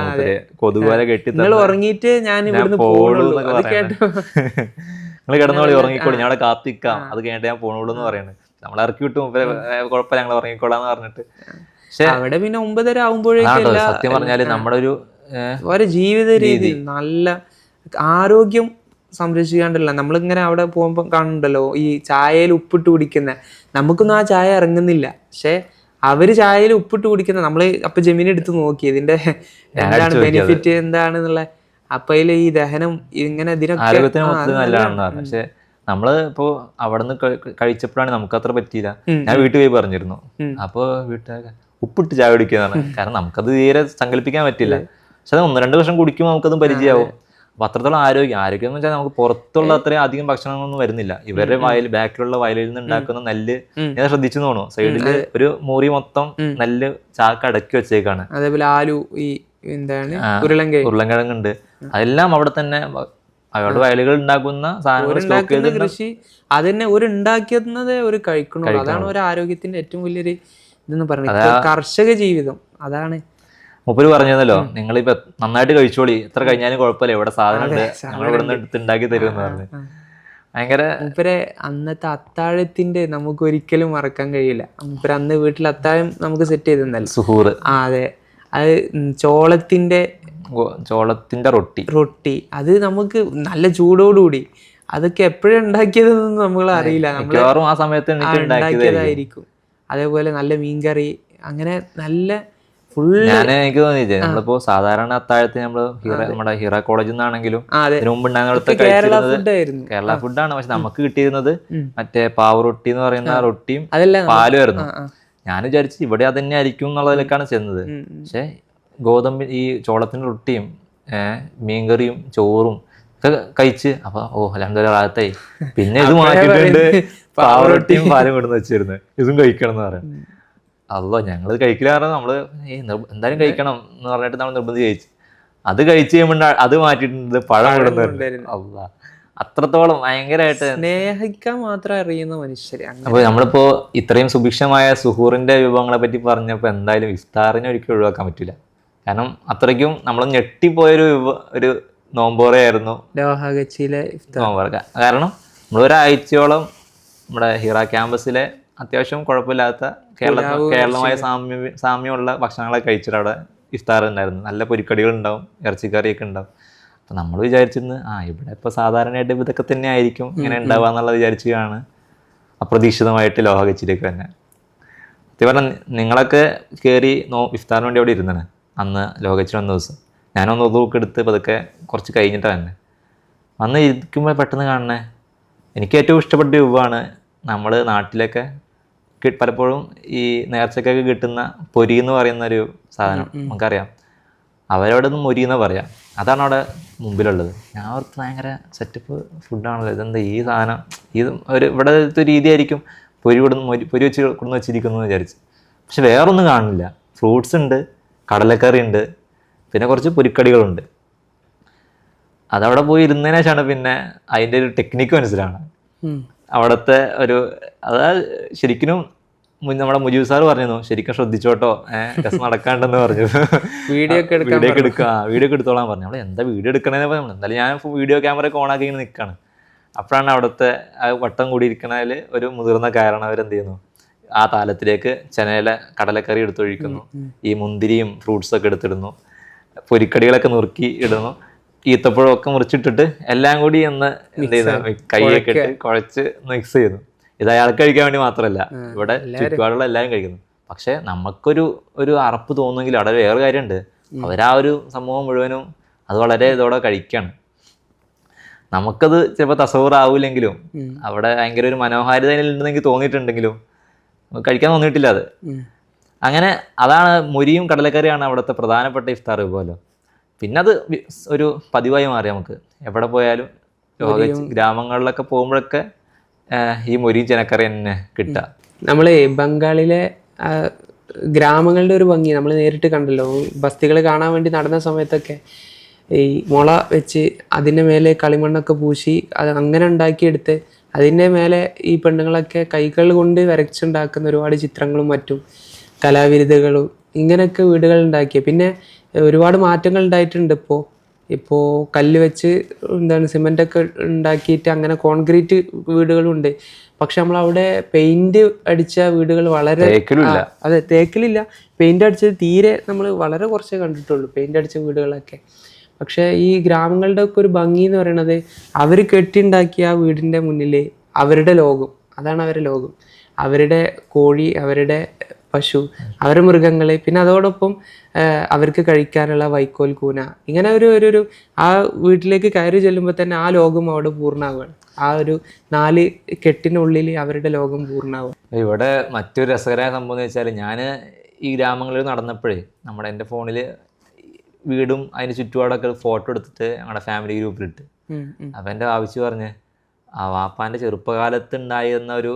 കൊതുക് വല കെട്ടി. നിങ്ങൾ ഉറങ്ങിയിട്ട് ഞാൻ ഇവിടുന്ന് പോകുള്ളൂ. അത് കേട്ടോ, നിങ്ങൾ കിടന്നോളി, ഉറങ്ങിക്കോളി, ഞങ്ങളെ കാത്തിക്കാം, അത് കഴിഞ്ഞിട്ട് ഞാൻ പോണുള്ളൂ എന്ന് പറയുന്നത്. നമ്മൾ ഇറക്കി വിട്ടു, കുഴപ്പമില്ല, ഞങ്ങൾ ഉറങ്ങിക്കോളാന്ന് പറഞ്ഞിട്ട്. പക്ഷെ അവിടെ പിന്നെ 9:30 ആകുമ്പോഴേക്കും സത്യം പറഞ്ഞാല് നമ്മുടെ ഒരു ജീവിത രീതി നല്ല ആരോഗ്യം സംരക്ഷിക്കാണ്ടല്ല. നമ്മളിങ്ങനെ അവിടെ പോകുമ്പോൾ കാണുന്നുണ്ടല്ലോ ഈ ചായയിൽ ഉപ്പിട്ട് കുടിക്കുന്ന, നമുക്കൊന്നും ആ ചായ ഇറങ്ങുന്നില്ല. പക്ഷെ അവര് ചായയിൽ ഉപ്പിട്ട് കുടിക്കുന്ന, നമ്മള് അപ്പൊ ജമീൻ എടുത്ത് നോക്കി ഇതിന്റെ എന്താണ് ബെനിഫിറ്റ് എന്താണെന്നുള്ള. അപ്പൊ അതിൽ ഈ ദഹനം ഇങ്ങനെ ആരോഗ്യത്തിന് മൊത്തം നല്ലതാണെന്ന് പറഞ്ഞു. പക്ഷെ നമ്മള് ഇപ്പോ അവിടെ നിന്ന് കഴിച്ചപ്പോഴാണ് നമുക്ക് അത്ര പറ്റിയില്ല. ഞാൻ വീട്ടിൽ പോയി പറഞ്ഞിരുന്നു. അപ്പൊ വീട്ടുകാരെ ഉപ്പിട്ട് ചായ കുടിക്കുന്നതാണ്. കാരണം നമുക്കത് തീരെ സങ്കല്പിക്കാൻ പറ്റില്ല. പക്ഷെ അത് 1-2 വർഷം കുടിക്കുമ്പോൾ നമുക്കതും പരിചയമാവും. അപ്പൊ അത്രത്തോളം ആരോഗ്യം എന്ന് വെച്ചാൽ നമുക്ക് പുറത്തുള്ള അത്രയും അധികം ഭക്ഷണങ്ങളൊന്നും വരുന്നില്ല. ഇവരുടെ ബാക്കിലുള്ള വയലിൽ നിന്ന് ഉണ്ടാക്കുന്ന നെല്ല് ഞാൻ ശ്രദ്ധിച്ചു തോന്നുന്നു, സൈഡില് ഒരു മുറി മൊത്തം നെല്ല് ചാക്ക് അടക്കി വെച്ചേക്കാണ്. അതേപോലെ ആലു, ഈ എന്താണ് ഉരുളൻകിഴങ്ങുണ്ട്, അതെല്ലാം അവിടെ തന്നെ അവരുടെ വയലുകൾ ഉണ്ടാക്കുന്ന സാധനങ്ങൾ കൃഷി അതന്നെ ഒരു ഉണ്ടാക്കുന്നത് ഒരു കഴിക്കണോ. അതാണ് ഒരു ആരോഗ്യത്തിന്റെ ഏറ്റവും വലിയൊരു ഇതെന്ന് പറയുന്നത്, കർഷക ജീവിതം. അതാണ് മൂപ്പര് പറഞ്ഞല്ലോ, നിങ്ങളിപ്പോ നന്നായിട്ട് കഴിച്ചോളി, എത്ര കഴിഞ്ഞാലും കുഴപ്പമില്ല, ഇവിടെ സാധനം ഉണ്ട്, ഞങ്ങൾ ഇവിടെ നിന്ന് എടുത്ത് ഉണ്ടാക്കി തരുമെന്ന് പറഞ്ഞു. ഭയങ്കര മൂപ്പരെ അന്നത്തെ അത്താഴത്തിന്റെ നമുക്ക് ഒരിക്കലും മറക്കാൻ കഴിയില്ല. മൂപ്പര് അന്ന് വീട്ടിൽ അത്താഴം നമുക്ക് സെറ്റ് ചെയ്തെന്നല്ല സുഹൂർ. അതെ, അത് ചോളത്തിന്റെ റൊട്ടി അത് നമുക്ക് നല്ല ചൂടോടുകൂടി, അതൊക്കെ എപ്പോഴും ഉണ്ടാക്കിയതെന്നൊന്നും നമ്മൾ അറിയില്ല, നമ്മൾ ആ സമയത്ത് ഉണ്ടാക്കിയതായിരിക്കും. അതേപോലെ നല്ല മീൻകറി, അങ്ങനെ നല്ല എനിക്ക് തോന്നിയില്ലേ, നമ്മളിപ്പോ സാധാരണ അത്താഴത്തിന് നമ്മുടെ ഹിറ കോളേജിൽ നിന്നാണെങ്കിലും ഇതിനു മുമ്പ് കേരള ഫുഡാണ്. പക്ഷെ നമുക്ക് കിട്ടിയിരുന്നത് മറ്റേ പാവ് റൊട്ടി എന്ന് പറയുന്ന റൊട്ടിയും പാലും ആയിരുന്നു. ഞാൻ വിചാരിച്ചു ഇവിടെ അത് തന്നെ ആയിരിക്കും എന്നുള്ളതിലേക്കാണ് ചെന്നത്. പക്ഷെ ഈ ചോളത്തിന്റെ റൊട്ടിയും മീൻകറിയും ചോറും ഒക്കെ കഴിച്ച് അപ്പൊ അൽഹംദുലില്ലാഹ് റാഹത്തായി. പിന്നെ ഇത് മാറ്റിയിട്ടുണ്ട്, പാവ് റൊട്ടിയും പാലും കൊണ്ടുവന്ന് വെച്ചിരുന്നു, ഇതും കഴിക്കണം എന്ന് പറയാം. അല്ലോ ഞങ്ങൾ കഴിക്കില്ല, കാരണം നമ്മള് എന്തായാലും കഴിക്കണം എന്ന് പറഞ്ഞിട്ട് നമ്മൾ നിർബന്ധിച്ച് കഴിച്ചു. അത് കഴിച്ച് കഴിയുമ്പോൾ അത് മാറ്റിയിട്ടുണ്ട്, പഴം കൊണ്ടുവന്നു. അല്ലാ, അത്രത്തോളം ഭയങ്കരമായിട്ട് സ്നേഹിക്കാൻ മാത്രം അറിയുന്ന മനുഷ്യര്. അപ്പൊ നമ്മളിപ്പോ ഇത്രയും സുഭിക്ഷമായ സുഹൂറിന്റെ വിഭവങ്ങളെ പറ്റി പറഞ്ഞപ്പോ എന്തായാലും ഇഫ്താറിനെ ഒരിക്കലും ഒഴിവാക്കാൻ പറ്റില്ല. കാരണം അത്രയ്ക്കും നമ്മൾ ഞെട്ടിപ്പോയൊരു നോമ്പോറയായിരുന്നു നോമ്പോറ. കാരണം നമ്മളൊരാഴ്ചയോളം നമ്മുടെ ഹിറ ക്യാമ്പസിലെ അത്യാവശ്യം കുഴപ്പമില്ലാത്ത കേരളമായ സാമ്യമുള്ള ഭക്ഷണങ്ങളൊക്കെ കഴിച്ചിട്ട് അവിടെ ഇഫ്താർ ഉണ്ടായിരുന്നു. നല്ല പൊരിക്കടികൾ ഉണ്ടാവും, ഇറച്ചിക്കറിയൊക്കെ ഉണ്ടാവും. അപ്പം നമ്മൾ വിചാരിച്ചിരുന്നു ഇവിടെ ഇപ്പോൾ സാധാരണയായിട്ട് ഇതൊക്കെ തന്നെ ആയിരിക്കും ഇങ്ങനെ ഉണ്ടാവുക എന്നുള്ളത് വിചാരിച്ചാണ് അപ്രതീക്ഷിതമായിട്ട് ലോഹഗച്ചിലേക്ക് തന്നെ. സത്യം പറഞ്ഞാൽ നിങ്ങളൊക്കെ കയറി ഇഫ്താറിന് വേണ്ടി അവിടെ ഇരുന്നാണ് അന്ന് ലോഹഗച്ചിൽ വന്ന ദിവസം. ഞാനൊന്ന് ഒതുവൊക്കെ എടുത്ത് പതുക്കെ കുറച്ച് കഴിഞ്ഞിട്ടാണ് തന്നെ അന്ന് ഇരിക്കുമ്പോൾ പെട്ടെന്ന് കാണണേ. എനിക്ക് ഏറ്റവും ഇഷ്ടപ്പെട്ട വിഭവമാണ് നമ്മൾ നാട്ടിലൊക്കെ പലപ്പോഴും ഈ നേർച്ചക്കൊക്കെ കിട്ടുന്ന പൊരി എന്ന് പറയുന്ന ഒരു സാധനം നമുക്കറിയാം. അവരവിടെ നിന്ന് മൊരി എന്ന് പറയാം. അതാണ് അവിടെ മുമ്പിലുള്ളത്. ഞാൻ ഓർത്ത് ഭയങ്കര സെറ്റപ്പ് ഫുഡാണല്ലോ, ഇതെന്താ ഈ സാധനം, ഇത് ഇവിടുത്തെ രീതി ആയിരിക്കും പൊരി വെച്ച് കൊടുന്ന് വെച്ചിരിക്കുന്നു എന്ന് വിചാരിച്ചു. പക്ഷെ വേറൊന്നും കാണില്ല. ഫ്രൂട്ട്സ് ഉണ്ട്, കടലക്കറി ഉണ്ട്, പിന്നെ കുറച്ച് പൊരിക്കടികളുണ്ട്. അതവിടെ പോയി ഇരുന്നതിന് ശേഷമാണ് പിന്നെ അതിൻ്റെ ഒരു ടെക്നിക്ക് മനസ്സിലാണ്. അവിടുത്തെ അതായത് ശരിക്കും നമ്മുടെ മുജീബ് സാർ പറഞ്ഞിരുന്നു, ശരിക്കും ശ്രദ്ധിച്ചോട്ടോ, രസം നടക്കാണ്ടെന്ന് പറഞ്ഞു. വീഡിയോ ഒക്കെ എടുത്തോളാൻ പറഞ്ഞു. നമ്മൾ എന്താ വീഡിയോ എടുക്കണേന്ന് പറഞ്ഞു. എന്തായാലും ഞാൻ വീഡിയോ ക്യാമറ ഒക്കെ ഓണാക്കി ഇങ്ങനെ നിൽക്കുകയാണ്. അപ്പോഴാണ് അവിടുത്തെ വട്ടം കൂടിയിരിക്കണതിൽ ഒരു മുതിർന്ന കാരണം അവരെന്ത് ചെയ്യുന്നു, ആ താലത്തിലേക്ക് കടലക്കറി എടുത്തൊഴിക്കുന്നു, ഈ മുന്തിരിയും ഫ്രൂട്ട്സൊക്കെ എടുത്തിടുന്നു, പൊരിക്കടികളൊക്കെ നുറുക്കി ഇടുന്നു, ഈത്തപ്പഴമൊക്കെ മുറിച്ചിട്ടിട്ട് എല്ലാം കൂടി ഒന്ന് എന്ത് ചെയ്യുന്നു, കൈയൊക്കെ ഇട്ട് കുഴച്ച് മിക്സ് ചെയ്യുന്നു. ഇത് അയാൾക്ക് കഴിക്കാൻ വേണ്ടി മാത്രമല്ല, ഇവിടെ ചുറ്റുപാടുള്ള എല്ലാവരും കഴിക്കുന്നു. പക്ഷെ നമുക്കൊരു അറപ്പ് തോന്നുമെങ്കിൽ അവിടെ വേറെ കാര്യമുണ്ട്. അവരാ ഒരു സമൂഹം മുഴുവനും അത് വളരെ ഇതോടെ കഴിക്കുകയാണ്. നമുക്കത് ചിലപ്പോൾ തസവൂറാവൂലെങ്കിലും അവിടെ ഭയങ്കര ഒരു മനോഹാരിത ഉണ്ടെന്നെങ്കിൽ തോന്നിയിട്ടുണ്ടെങ്കിലും കഴിക്കാൻ തോന്നിയിട്ടില്ല അത്. അങ്ങനെ അതാണ് മുരിയും കടലക്കറിയാണ് അവിടുത്തെ പ്രധാനപ്പെട്ട ഇഫ്താർ വിഭവമല്ലോ. പിന്നെ അത് ഒരു പതിവായി മാറി. നമുക്ക് എവിടെ പോയാലും ഗ്രാമങ്ങളിലൊക്കെ പോകുമ്പോഴൊക്കെ ഈ മുരിയും ചെനക്കറി തന്നെ കിട്ടുക. നമ്മള് ബംഗാളിലെ ഗ്രാമങ്ങളുടെ ഒരു ഭംഗി നമ്മൾ നേരിട്ട് കണ്ടല്ലോ. ബസ്തികൾ കാണാൻ വേണ്ടി നടന്ന സമയത്തൊക്കെ ഈ മുള വെച്ച് അതിൻ്റെ മേലെ കളിമണ്ണൊക്കെ പൂശി അത് അങ്ങനെ ഉണ്ടാക്കിയെടുത്ത് അതിൻ്റെ മേലെ ഈ പെണ്ണുങ്ങളൊക്കെ കൈകൾ കൊണ്ട് വരച്ചുണ്ടാക്കുന്ന ഒരുപാട് ചിത്രങ്ങളും മറ്റും കലാവിരുദ്ധകളും ഇങ്ങനെയൊക്കെ വീടുകൾ ഉണ്ടാക്കിയ. പിന്നെ ഒരുപാട് മാറ്റങ്ങൾ ഉണ്ടായിട്ടുണ്ട്. ഇപ്പോൾ കല്ല് വെച്ച് സിമെൻ്റൊക്കെ ഉണ്ടാക്കിയിട്ട് അങ്ങനെ കോൺക്രീറ്റ് വീടുകളുണ്ട്. പക്ഷെ നമ്മളവിടെ പെയിന്റ് അടിച്ച വീടുകൾ വളരെ അതെ തേക്കിലില്ല, പെയിന്റ് അടിച്ചത് തീരെ നമ്മൾ വളരെ കുറച്ചേ കണ്ടിട്ടുള്ളൂ, പെയിന്റ് അടിച്ച വീടുകളൊക്കെ. പക്ഷേ ഈ ഗ്രാമങ്ങളുടെ ഒക്കെ ഒരു ഭംഗി എന്ന് പറയുന്നത് അവർ കെട്ടിയുണ്ടാക്കിയ ആ വീടിൻ്റെ മുന്നിൽ അവരുടെ ലോകം, അതാണ് അവരുടെ ലോകം. അവരുടെ കോഴി, അവരുടെ പശു, അവരുടെ മൃഗങ്ങൾ, പിന്നെ അതോടൊപ്പം അവർക്ക് കഴിക്കാനുള്ള വൈക്കോൽ കൂന, ഇങ്ങനെ ഒരു ആ വീട്ടിലേക്ക് കയറി ചെല്ലുമ്പോൾ തന്നെ ആ ലോകം അവിടെ പൂർണ്ണമാവുകയാണ്. ആ ഒരു 4 കെട്ടിനുള്ളിൽ അവരുടെ ലോകം പൂർണ്ണമാവും. ഇവിടെ മറ്റൊരു രസകരമായ സംഭവം എന്ന് വെച്ചാൽ, ഞാൻ ഈ ഗ്രാമങ്ങളിൽ നടന്നപ്പോഴേ എൻ്റെ ഫോണിൽ വീടും അതിന് ചുറ്റുപാടൊക്കെ ഫോട്ടോ എടുത്തിട്ട് ഞങ്ങളുടെ ഫാമിലി ഗ്രൂപ്പിലിട്ട്. അപ്പം എൻ്റെ ആവശ്യം പറഞ്ഞ് ആ വാപ്പാൻ്റെ ചെറുപ്പകാലത്ത് ഉണ്ടായിരുന്ന ഒരു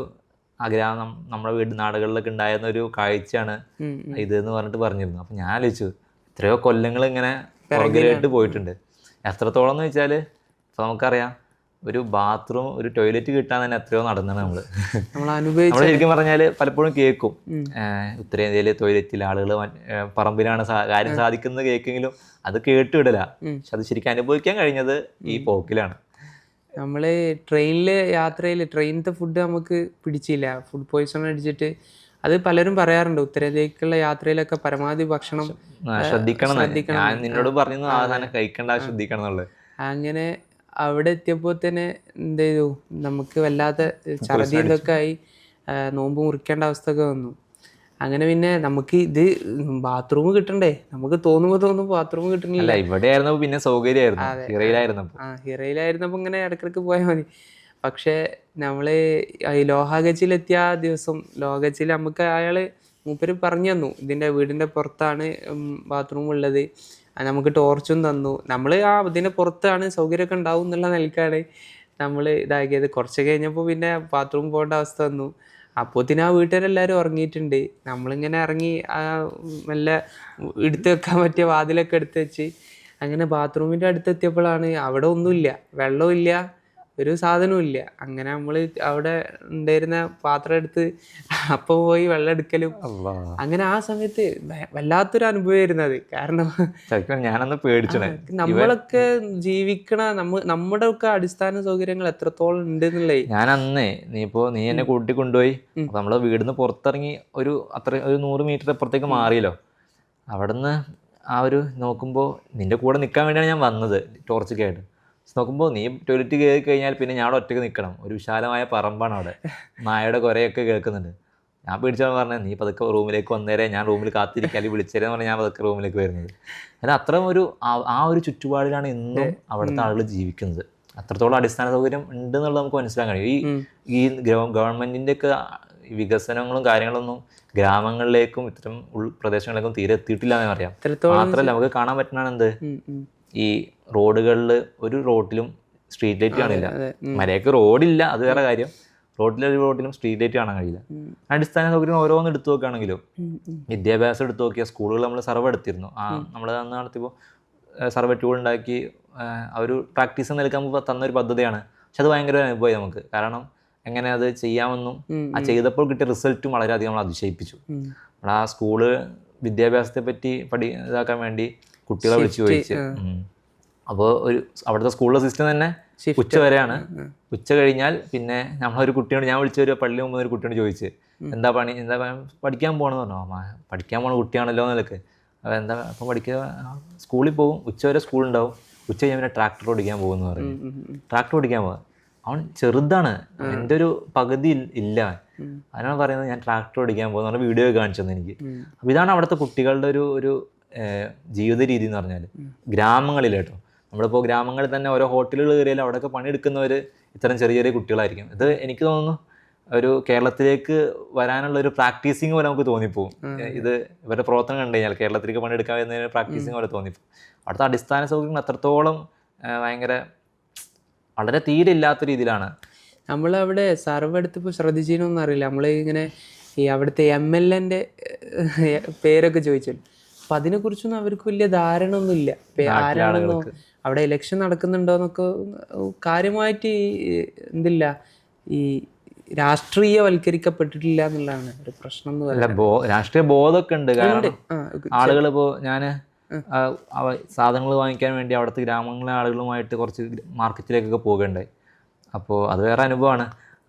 ആ ഗ്രാമം നമ്മുടെ വീട് നാടുകളിലൊക്കെ ഉണ്ടായിരുന്ന ഒരു കാഴ്ചയാണ് ഇത് എന്ന് പറഞ്ഞിട്ട് പറഞ്ഞിരുന്നു. അപ്പം ഞാൻ ആലോചിച്ചു, എത്രയോ കൊല്ലങ്ങൾ ഇങ്ങനെ പുറകിലായിട്ട് പോയിട്ടുണ്ട്. എത്രത്തോളം എന്ന് വെച്ചാൽ ഇപ്പം നമുക്കറിയാം, ഒരു ബാത്റൂം, ഒരു ടോയ്ലറ്റ് കിട്ടാൻ തന്നെ എത്രയോ നടന്നാണ് നമ്മൾ ശരിക്കും പറഞ്ഞാൽ പലപ്പോഴും കേൾക്കും ഉത്തരേന്ത്യയിലെ ടോയ്ലറ്റിൽ ആളുകൾ പറമ്പിലാണ് കാര്യം സാധിക്കുന്നത് കേൾക്കെങ്കിലും അത് കേട്ടുവിടല. പക്ഷെ അത് ശരിക്കും അനുഭവിക്കാൻ കഴിഞ്ഞത് ഈ പോക്കിലാണ്. നമ്മൾ ട്രെയിനിലത്തെ ഫുഡ് നമുക്ക് പിടിച്ചില്ല, ഫുഡ് പോയിസൺ അടിച്ചിട്ട്. അത് പലരും പറയാറുണ്ട്, ഉത്തരേന്ത്യക്കുള്ള യാത്രയിലൊക്കെ പരമാവധി ഭക്ഷണം ശ്രദ്ധിക്കണം. ഞാൻ നിന്നോട് പറഞ്ഞു ആധാനം കഴിക്കേണ്ട, ശ്രദ്ധിക്കണം എന്നുള്ളത്. അങ്ങനെ അവിടെ എത്തിയപ്പോൾ തന്നെ എന്ത് ചെയ്തു, നമുക്ക് വല്ലാത്ത ഛർദി ഇതൊക്കെ ആയി, നോമ്പ് മുറിക്കേണ്ട അവസ്ഥ ഒക്കെ വന്നു. അങ്ങനെ പിന്നെ നമുക്ക് ഇത് ബാത്റൂം കിട്ടണ്ടേ, നമുക്ക് തോന്നുമ്പോ ബാത്റൂം കിട്ടണില്ല. ഇവിടെ പിന്നെ സൗകര്യമായിരുന്നു. ഹിറയിലായിരുന്നപ്പോ ഇങ്ങനെ ഇടക്കിടക്ക് പോയാൽ മതി. പക്ഷെ നമ്മള് ഈ ലോഹാഗച്ചിലെത്തിയ ആ ദിവസം, ലോഹാഗച്ചിൽ നമുക്ക് മൂപ്പര് പറഞ്ഞു തന്നു, ഇതിന്റെ വീടിന്റെ പുറത്താണ് ബാത്റൂം ഉള്ളത്, നമുക്ക് ടോർച്ചും തന്നു. നമ്മൾ ഇതിന്റെ പുറത്താണ്, സൗകര്യമൊക്കെ ഉണ്ടാവും എന്നുള്ള നിലക്കാണ് നമ്മൾ ഇതാക്കിയത്. കുറച്ച് കഴിഞ്ഞപ്പോൾ പിന്നെ ബാത്റൂം പോകേണ്ട അവസ്ഥ വന്നു. അപ്പോഴത്തേനും ആ വീട്ടുകാരെല്ലാവരും ഉറങ്ങിയിട്ടുണ്ട്. നമ്മളിങ്ങനെ ഇറങ്ങി നല്ല എടുത്ത് വെക്കാൻ പറ്റിയ വാതിലൊക്കെ എടുത്ത് വെച്ച് അങ്ങനെ ബാത്റൂമിൻ്റെ അടുത്തെത്തിയപ്പോഴാണ് അവിടെ ഒന്നുമില്ല, വെള്ളമില്ല, ഒരു സാധനവും ഇല്ല. അങ്ങനെ നമ്മൾ അവിടെ ഉണ്ടായിരുന്ന പാത്രം എടുത്ത് അപ്പോൾ പോയി വെള്ളം എടുക്കലും, അങ്ങനെ ആ സമയത്ത് വല്ലാത്തൊരു അനുഭവമായിരുന്നു അത്. കാരണം ഞാനന്ന് പേടിച്ചു. നമ്മളൊക്കെ ജീവിക്കണ നമ്മുടെ ഒക്കെ അടിസ്ഥാന സൗകര്യങ്ങൾ എത്രത്തോളം ഉണ്ട് എന്നുള്ളേ. ഞാൻ അന്നേ നീ എന്നെ കൂട്ടിക്കൊണ്ടുപോയി, നമ്മള് വീടിന്ന് പുറത്തിറങ്ങി ഒരു 100 മീറ്റർ അപ്പുറത്തേക്ക് മാറിയല്ലോ. അവിടുന്ന് നോക്കുമ്പോൾ നിന്റെ കൂടെ നിൽക്കാൻ വേണ്ടിയാണ് ഞാൻ വന്നത് ടോർച്ചൊക്കെ ആയിട്ട്. നോക്കുമ്പോൾ നീ ടോയ്ലറ്റ് കയറി കഴിഞ്ഞാൽ പിന്നെ ഞാൻ അവിടെ ഒറ്റയ്ക്ക് നിൽക്കണം. ഒരു വിശാലമായ പറമ്പാണ് അവിടെ, നായയുടെ കുറേയൊക്കെ കേൾക്കുന്നുണ്ട്. ഞാൻ പേടിച്ചാൽ പറഞ്ഞത് നീ പതുക്കെ റൂമിലേക്ക് വന്നേരെ, ഞാൻ റൂമിൽ കാത്തിരിക്കാൻ വിളിച്ചേരെന്ന് പറഞ്ഞാൽ ഞാൻ പതുക്കെ റൂമിലേക്ക് വരുന്നത്. അല്ല, അത്രയും ആ ഒരു ചുറ്റുപാടിലാണ് ഇന്നും അവിടുത്തെ ആളുകൾ ജീവിക്കുന്നത്. അത്രത്തോളം അടിസ്ഥാന സൗകര്യം ഉണ്ടെന്നുള്ളത് നമുക്ക് മനസ്സിലാക്കാൻ കഴിയും. ഈ ഗവൺമെൻറ്റിൻ്റെ ഒക്കെ വികസനങ്ങളും കാര്യങ്ങളൊന്നും ഗ്രാമങ്ങളിലേക്കും ഇത്തരം ഉൾപ്രദേശങ്ങളിലേക്കും തീരെ എത്തിയിട്ടില്ല എന്ന് പറയാം. മാത്രമല്ല നമുക്ക് കാണാൻ പറ്റുന്നതാണ് എന്ത്, ഈ റോഡുകളിൽ ഒരു റോഡിലും സ്ട്രീറ്റ് ലൈറ്റ് കാണില്ല. മര്യാദക്ക് റോഡില്ല, അത് വേറെ കാര്യം. റോഡിലും സ്ട്രീറ്റ് ലൈറ്റ് കാണാൻ കഴിയില്ല. അടിസ്ഥാന സൗകര്യം ഓരോന്നും എടുത്തു നോക്കുകയാണെങ്കിലും, വിദ്യാഭ്യാസം എടുത്തു നോക്കിയാൽ സ്കൂളുകൾ നമ്മൾ സർവ്വേ എടുത്തിരുന്നു. നമ്മൾ അന്ന് നടത്തിയപ്പോൾ സർവ്വേ ടൂൾ ഉണ്ടാക്കി ഒരു പ്രാക്ടീസ് നിൽക്കാൻ തന്നൊരു പദ്ധതിയാണ്. പക്ഷെ അത് ഭയങ്കര അനുഭവമായി നമുക്ക്. കാരണം എങ്ങനെ അത് ചെയ്യാമെന്നും ആ ചെയ്തപ്പോൾ കിട്ടിയ റിസൾട്ടും വളരെയധികം നമ്മൾ അതിശയിപ്പിച്ചു. നമ്മൾ ആ സ്കൂള് വിദ്യാഭ്യാസത്തെ പറ്റി ഇതാക്കാൻ വേണ്ടി കുട്ടികളെ വിളിച്ചു ചോദിച്ച്, അപ്പോൾ അവിടുത്തെ സ്കൂളിലെ സിസ്റ്റം തന്നെ ഉച്ച വരെയാണ്. ഉച്ച കഴിഞ്ഞാൽ പിന്നെ നമ്മളൊരു കുട്ടിയോട്, ഞാൻ വിളിച്ച ഒരു പള്ളിയിൽ മുമ്പ് ഒരു കുട്ടിയോട് ചോദിച്ച് എന്താ പഠിക്കാൻ പോകണമെന്ന് പറഞ്ഞു. പഠിക്കാൻ പോണ കുട്ടിയാണല്ലോ എന്നൊക്കെ. അപ്പോൾ എന്താ അപ്പം പഠിക്കുക, സ്കൂളിൽ പോകും, ഉച്ച വരെ സ്കൂളുണ്ടാവും, ഉച്ച കഴിഞ്ഞാൽ പിന്നെ ട്രാക്ടർ ഓടിക്കാൻ പോകുമെന്ന് പറയും. ട്രാക്ടർ ഓടിക്കാൻ പോകാം, അവൻ ചെറുതാണ്, എൻ്റെ ഒരു പകുതി ഇല്ല. അതിനാണ് പറയുന്നത് ഞാൻ ട്രാക്ടർ ഓടിക്കാൻ പോകുന്ന പറഞ്ഞ വീഡിയോ കാണിച്ചു തന്നെ എനിക്ക്. അപ്പോൾ ഇതാണ് അവിടുത്തെ കുട്ടികളുടെ ഒരു ജീവിത രീതി എന്ന് പറഞ്ഞാൽ. ഗ്രാമങ്ങളിൽ കേട്ടോ, നമ്മളിപ്പോൾ ഗ്രാമങ്ങളിൽ തന്നെ ഓരോ ഹോട്ടലുകൾ കയറിയാലും അവിടെയൊക്കെ പണിയെടുക്കുന്നവർ ഇത്തരം ചെറിയ ചെറിയ കുട്ടികളായിരിക്കും. ഇത് എനിക്ക് തോന്നുന്നു ഒരു കേരളത്തിലേക്ക് വരാനുള്ള ഒരു പ്രാക്ടീസിങ് പോലെ നമുക്ക് തോന്നിപ്പോവും. ഇത് ഇവരുടെ പ്രവർത്തനം കണ്ടു കഴിഞ്ഞാൽ കേരളത്തിലേക്ക് പണിയെടുക്കാൻ വരുന്നതിന് പ്രാക്ടീസിങ് പോലെ തോന്നിപ്പോവും. അവിടുത്തെ അടിസ്ഥാന സൗകര്യങ്ങൾ അത്രത്തോളം വളരെ തീരെ ഇല്ലാത്ത രീതിയിലാണ്. നമ്മളവിടെ സർവ്വേ എടുത്തപ്പോൾ ശ്രദ്ധിച്ചതിനൊന്നും അറിയില്ല. നമ്മൾ ഇങ്ങനെ ഈ അവിടുത്തെ MLA പേരൊക്കെ ചോദിച്ചല്ലോ. അപ്പം അതിനെക്കുറിച്ചൊന്നും അവർക്ക് വലിയ ധാരണ ഒന്നുമില്ല. ആരാണെന്നോ അവിടെ ഇലക്ഷൻ നടക്കുന്നുണ്ടോ എന്നൊക്കെ കാര്യമായിട്ട് എന്തില്ല, ഈ രാഷ്ട്രീയവൽക്കരിക്കപ്പെട്ടിട്ടില്ല എന്നുള്ളതാണ് ഒരു പ്രശ്നം എന്ന് അല്ല പറയുന്നത്. രാഷ്ട്രീയ ബോധമൊക്കെ ഉണ്ട്. കാരണം ആളുകൾ ഇപ്പോൾ ഞാൻ സാധനങ്ങൾ വാങ്ങിക്കാൻ വേണ്ടി അവിടുത്തെ ഗ്രാമങ്ങളിലെ ആളുകളുമായിട്ട് കുറച്ച് മാർക്കറ്റിലേക്കൊക്കെ പോകേണ്ടായി. അപ്പോൾ അത് വേറെ അനുഭവമാണ്.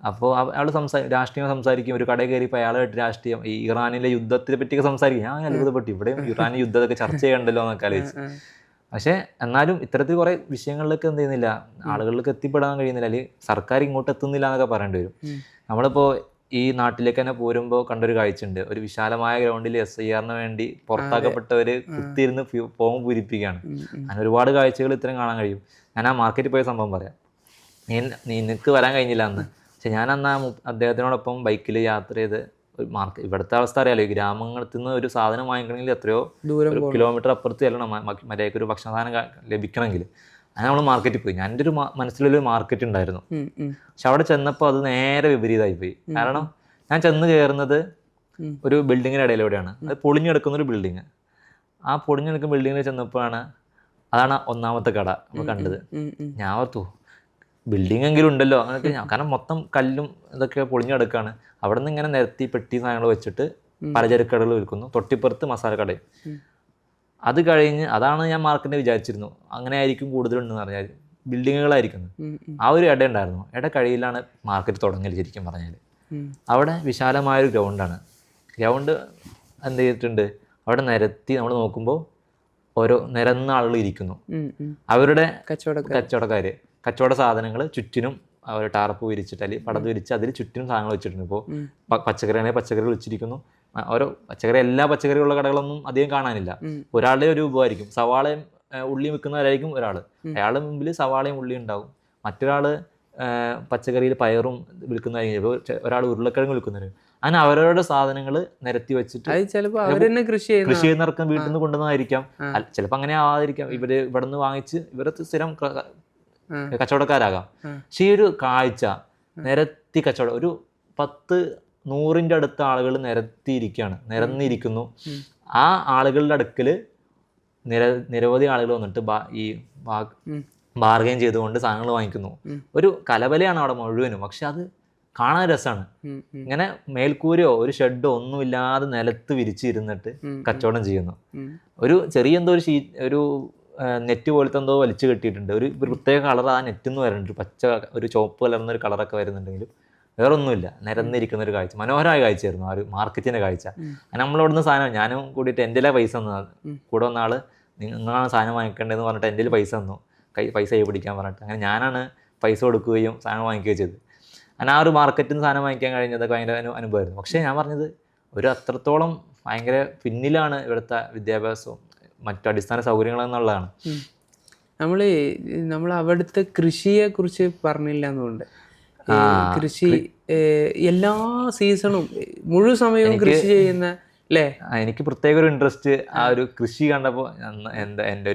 അപ്പോൾ അയാൾ രാഷ്ട്രീയം സംസാരിക്കും. ഒരു കടയിൽ കയറിയപ്പോൾ അയാളായിട്ട് രാഷ്ട്രീയം, ഈ ഇറാനിലെ യുദ്ധത്തിനെ പറ്റിയൊക്കെ സംസാരിക്കും. ഞാൻ അത്ഭുതപ്പെട്ടു, ഇവിടെയും ഇറാനി യുദ്ധമൊക്കെ ചർച്ച ചെയ്യണ്ടല്ലോ എന്നൊക്കെ ആലോചിച്ച്. പക്ഷേ എന്നാലും ഇത്തരത്തിൽ കുറേ വിഷയങ്ങളിലേക്ക് എന്ത് ചെയ്യുന്നില്ല, ആളുകളിലേക്ക് എത്തിപ്പെടാൻ കഴിയുന്നില്ല, അല്ലെങ്കിൽ സർക്കാർ ഇങ്ങോട്ട് എത്തുന്നില്ല എന്നൊക്കെ പറയേണ്ടി വരും. നമ്മളിപ്പോൾ ഈ നാട്ടിലേക്ക് തന്നെ പോരുമ്പോൾ കണ്ടൊരു കാഴ്ചയുണ്ട്. ഒരു വിശാലമായ ഗ്രൗണ്ടിൽ SIR വേണ്ടി പുറത്താക്കപ്പെട്ടവർ കുത്തിയിരുന്ന് ഫോം പൂരിപ്പിക്കുകയാണ്. അങ്ങനെ ഒരുപാട് കാഴ്ചകൾ ഇത്രയും കാണാൻ കഴിയും. ഞാൻ ആ മാർക്കറ്റിൽ പോയ സംഭവം പറയാം. നിനക്ക് വരാൻ കഴിഞ്ഞില്ല അന്ന്. പക്ഷെ ഞാൻ അന്ന് അദ്ദേഹത്തിനോടൊപ്പം ബൈക്കിൽ യാത്ര ചെയ്ത് ഇവിടുത്തെ അവസ്ഥ അറിയാലോ, ഈ ഗ്രാമങ്ങളിൽ നിന്ന് ഒരു സാധനം വാങ്ങിക്കണമെങ്കിൽ എത്രയോ ഒരു കിലോമീറ്റർ അപ്പുറത്ത് ചെല്ലണം മര്യാദയ്ക്ക് ഒരു ഭക്ഷണ സാധനം ലഭിക്കണമെങ്കിൽ. അങ്ങനെ നമ്മൾ മാർക്കറ്റിൽ പോയി. ഞാൻ എൻ്റെ ഒരു മനസ്സിലൊരു മാർക്കറ്റ് ഉണ്ടായിരുന്നു. പക്ഷെ അവിടെ ചെന്നപ്പോൾ അത് നേരെ വിപരീതമായി പോയി. കാരണം ഞാൻ ചെന്ന് കയറുന്നത് ഒരു ബിൽഡിങ്ങിൻ്റെ ഇടയിലൂടെയാണ്. അത് പൊളിഞ്ഞെടുക്കുന്ന ഒരു ബിൽഡിങ്. ആ പൊളിഞ്ഞെടുക്കുന്ന ബിൽഡിങ്ങിൽ ചെന്നപ്പോഴാണ് അതാണ് ഒന്നാമത്തെ കട നമ്മൾ കണ്ടത്. ഞാൻ ഓർത്തു ബിൽഡിംഗ് എങ്കിലും ഉണ്ടല്ലോ അങ്ങനെയൊക്കെ. കാരണം മൊത്തം കല്ലും ഇതൊക്കെ പൊളിഞ്ഞെടുക്കുകയാണ്. അവിടെ നിന്ന് ഇങ്ങനെ നിരത്തി പെട്ടി സാധനങ്ങൾ വെച്ചിട്ട് പലചരക്ക് കടകൾ വിൽക്കുന്നു. തൊട്ടിപ്പുറത്ത് മസാല കടയും. അത് കഴിഞ്ഞ് അതാണ് ഞാൻ മാർക്കറ്റിനെ വിചാരിച്ചിരുന്നു, അങ്ങനെ ആയിരിക്കും കൂടുതലുണ്ടെന്ന് പറഞ്ഞാൽ ബിൽഡിങ്ങുകളായിരിക്കുന്നു. ആ ഒരു ഇട ഉണ്ടായിരുന്നു. ഇട കഴിയിലാണ് മാർക്കറ്റ് തുടങ്ങൽ. ശരിക്കും പറഞ്ഞാൽ അവിടെ വിശാലമായൊരു ഗ്രൗണ്ടാണ്. ഗ്രൗണ്ട് എന്ത് ചെയ്തിട്ടുണ്ട്, അവിടെ നിരത്തി നമ്മൾ നോക്കുമ്പോൾ ഓരോ നിരന്ന ആളുകൾ ഇരിക്കുന്നു. അവരുടെ കച്ചവടക്കാർ കച്ചവട സാധനങ്ങൾ ചുറ്റിനും അവർ ടാർപ്പ് വിരിച്ചിട്ട് അല്ലെങ്കിൽ പടത് വിരിച്ച് അതിൽ ചുറ്റിനും സാധനങ്ങൾ വെച്ചിട്ടുണ്ട്. ഇപ്പോൾ പച്ചക്കറിയാണെങ്കിൽ പച്ചക്കറികൾ വെച്ചിരിക്കുന്നു. ഓരോ പച്ചക്കറി, എല്ലാ പച്ചക്കറികളുള്ള കടകളൊന്നും അധികം കാണാനില്ല. ഒരാളുടെ ഒരു വിഭവമായിരിക്കും. സവാളയും ഉള്ളിയും വിൽക്കുന്നവരായിരിക്കും ഒരാൾ. അയാളുടെ മുമ്പിൽ സവാളയും ഉള്ളിയും ഉണ്ടാവും. മറ്റൊരാൾ പച്ചക്കറിയിൽ പയറും വിൽക്കുന്നതായിരിക്കും. ഇപ്പോൾ ഒരാൾ ഉരുളക്കിഴങ്ങ് വിൽക്കുന്നവർ. അങ്ങനെ അവരവരുടെ സാധനങ്ങൾ നിരത്തി വെച്ചിട്ട് കൃഷി ചെയ്യുന്നവർക്ക് വീട്ടിൽ നിന്ന് കൊണ്ടുവന്നതായിരിക്കാം. ചിലപ്പോൾ അങ്ങനെ ആവാതിരിക്കാം. ഇവിടെ നിന്ന് വാങ്ങിച്ച് ഇവർക്ക് സ്ഥിരം കച്ചവടക്കാരാകാം. പക്ഷെ ഈ ഒരു കാഴ്ച നിരത്തി കച്ചവടം, ഒരു 10-100 അടുത്ത ആളുകൾ നിരന്നിരിക്കുന്നു. ആ ആളുകളുടെ അടുക്കൽ നിരവധി ആളുകൾ വന്നിട്ട് ഈ ബാർഗെയിൻ ചെയ്തുകൊണ്ട് സാധനങ്ങൾ വാങ്ങിക്കുന്നു. ഒരു കലബലയാണ് അവിടെ മുഴുവനും. പക്ഷെ അത് കാണാൻ രസമാണ്. ഇങ്ങനെ മേൽക്കൂരയോ ഒരു ഷെഡോ ഒന്നുമില്ലാതെ നിലത്ത് വിരിച്ചിരുന്നിട്ട് കച്ചവടം ചെയ്യുന്നു. ഒരു ചെറിയ എന്തോ ഒരു നെറ്റ് പോലത്തെ എന്തോ വലിച്ചു കെട്ടിയിട്ടുണ്ട്. ഒരു പ്രത്യേക കളർ ആ നെറ്റിന്ന് വരുന്നുണ്ട്. ഒരു ചുവപ്പ് കലർന്ന ഒരു കളറൊക്കെ വരുന്നുണ്ടെങ്കിലും വേറെ ഒന്നുമില്ല. നിരന്നിരിക്കുന്ന ഒരു കാഴ്ച, മനോഹരമായ കാഴ്ചയായിരുന്നു ആ ഒരു മാർക്കറ്റിൻ്റെ കാഴ്ച. നമ്മളിവിടുന്ന് സാധനം, ഞാനും കൂടിയിട്ട് എൻ്റെ പൈസ തന്നു. കൂടെ വന്ന ആൾ നിങ്ങളാണ് സാധനം വാങ്ങിക്കേണ്ടതെന്ന് പറഞ്ഞിട്ട് എൻ്റെ പൈസ തന്നു, പൈസ കൈ പിടിക്കാൻ പറഞ്ഞിട്ട്. അങ്ങനെ ഞാനാണ് പൈസ കൊടുക്കുകയും സാധനം വാങ്ങിക്കുകയും ചെയ്തത്. അങ്ങനെ ആ ഒരു മാർക്കറ്റിൽ നിന്ന് സാധനം വാങ്ങിക്കാൻ കഴിഞ്ഞതൊക്കെ ഭയങ്കര അനുഭവമായിരുന്നു. പക്ഷേ ഞാൻ പറഞ്ഞത് ഒരു അത്രത്തോളം ഭയങ്കര പിന്നിലാണ് ഇവിടുത്തെ വിദ്യാഭ്യാസവും മറ്റു അടിസ്ഥാന സൗകര്യങ്ങളെന്നുള്ളതാണ്. നമ്മൾ അവിടുത്തെ കൃഷിയെ കുറിച്ച് പറഞ്ഞില്ല എന്നുണ്ട്. കൃഷി എല്ലാ സീസണും മുഴുവൻ സമയവും കൃഷി ചെയ്യുന്ന അല്ലേ? എനിക്ക് പ്രത്യേക ഒരു ഇൻട്രസ്റ്റ് ആ ഒരു കൃഷി കണ്ടപ്പോൾ.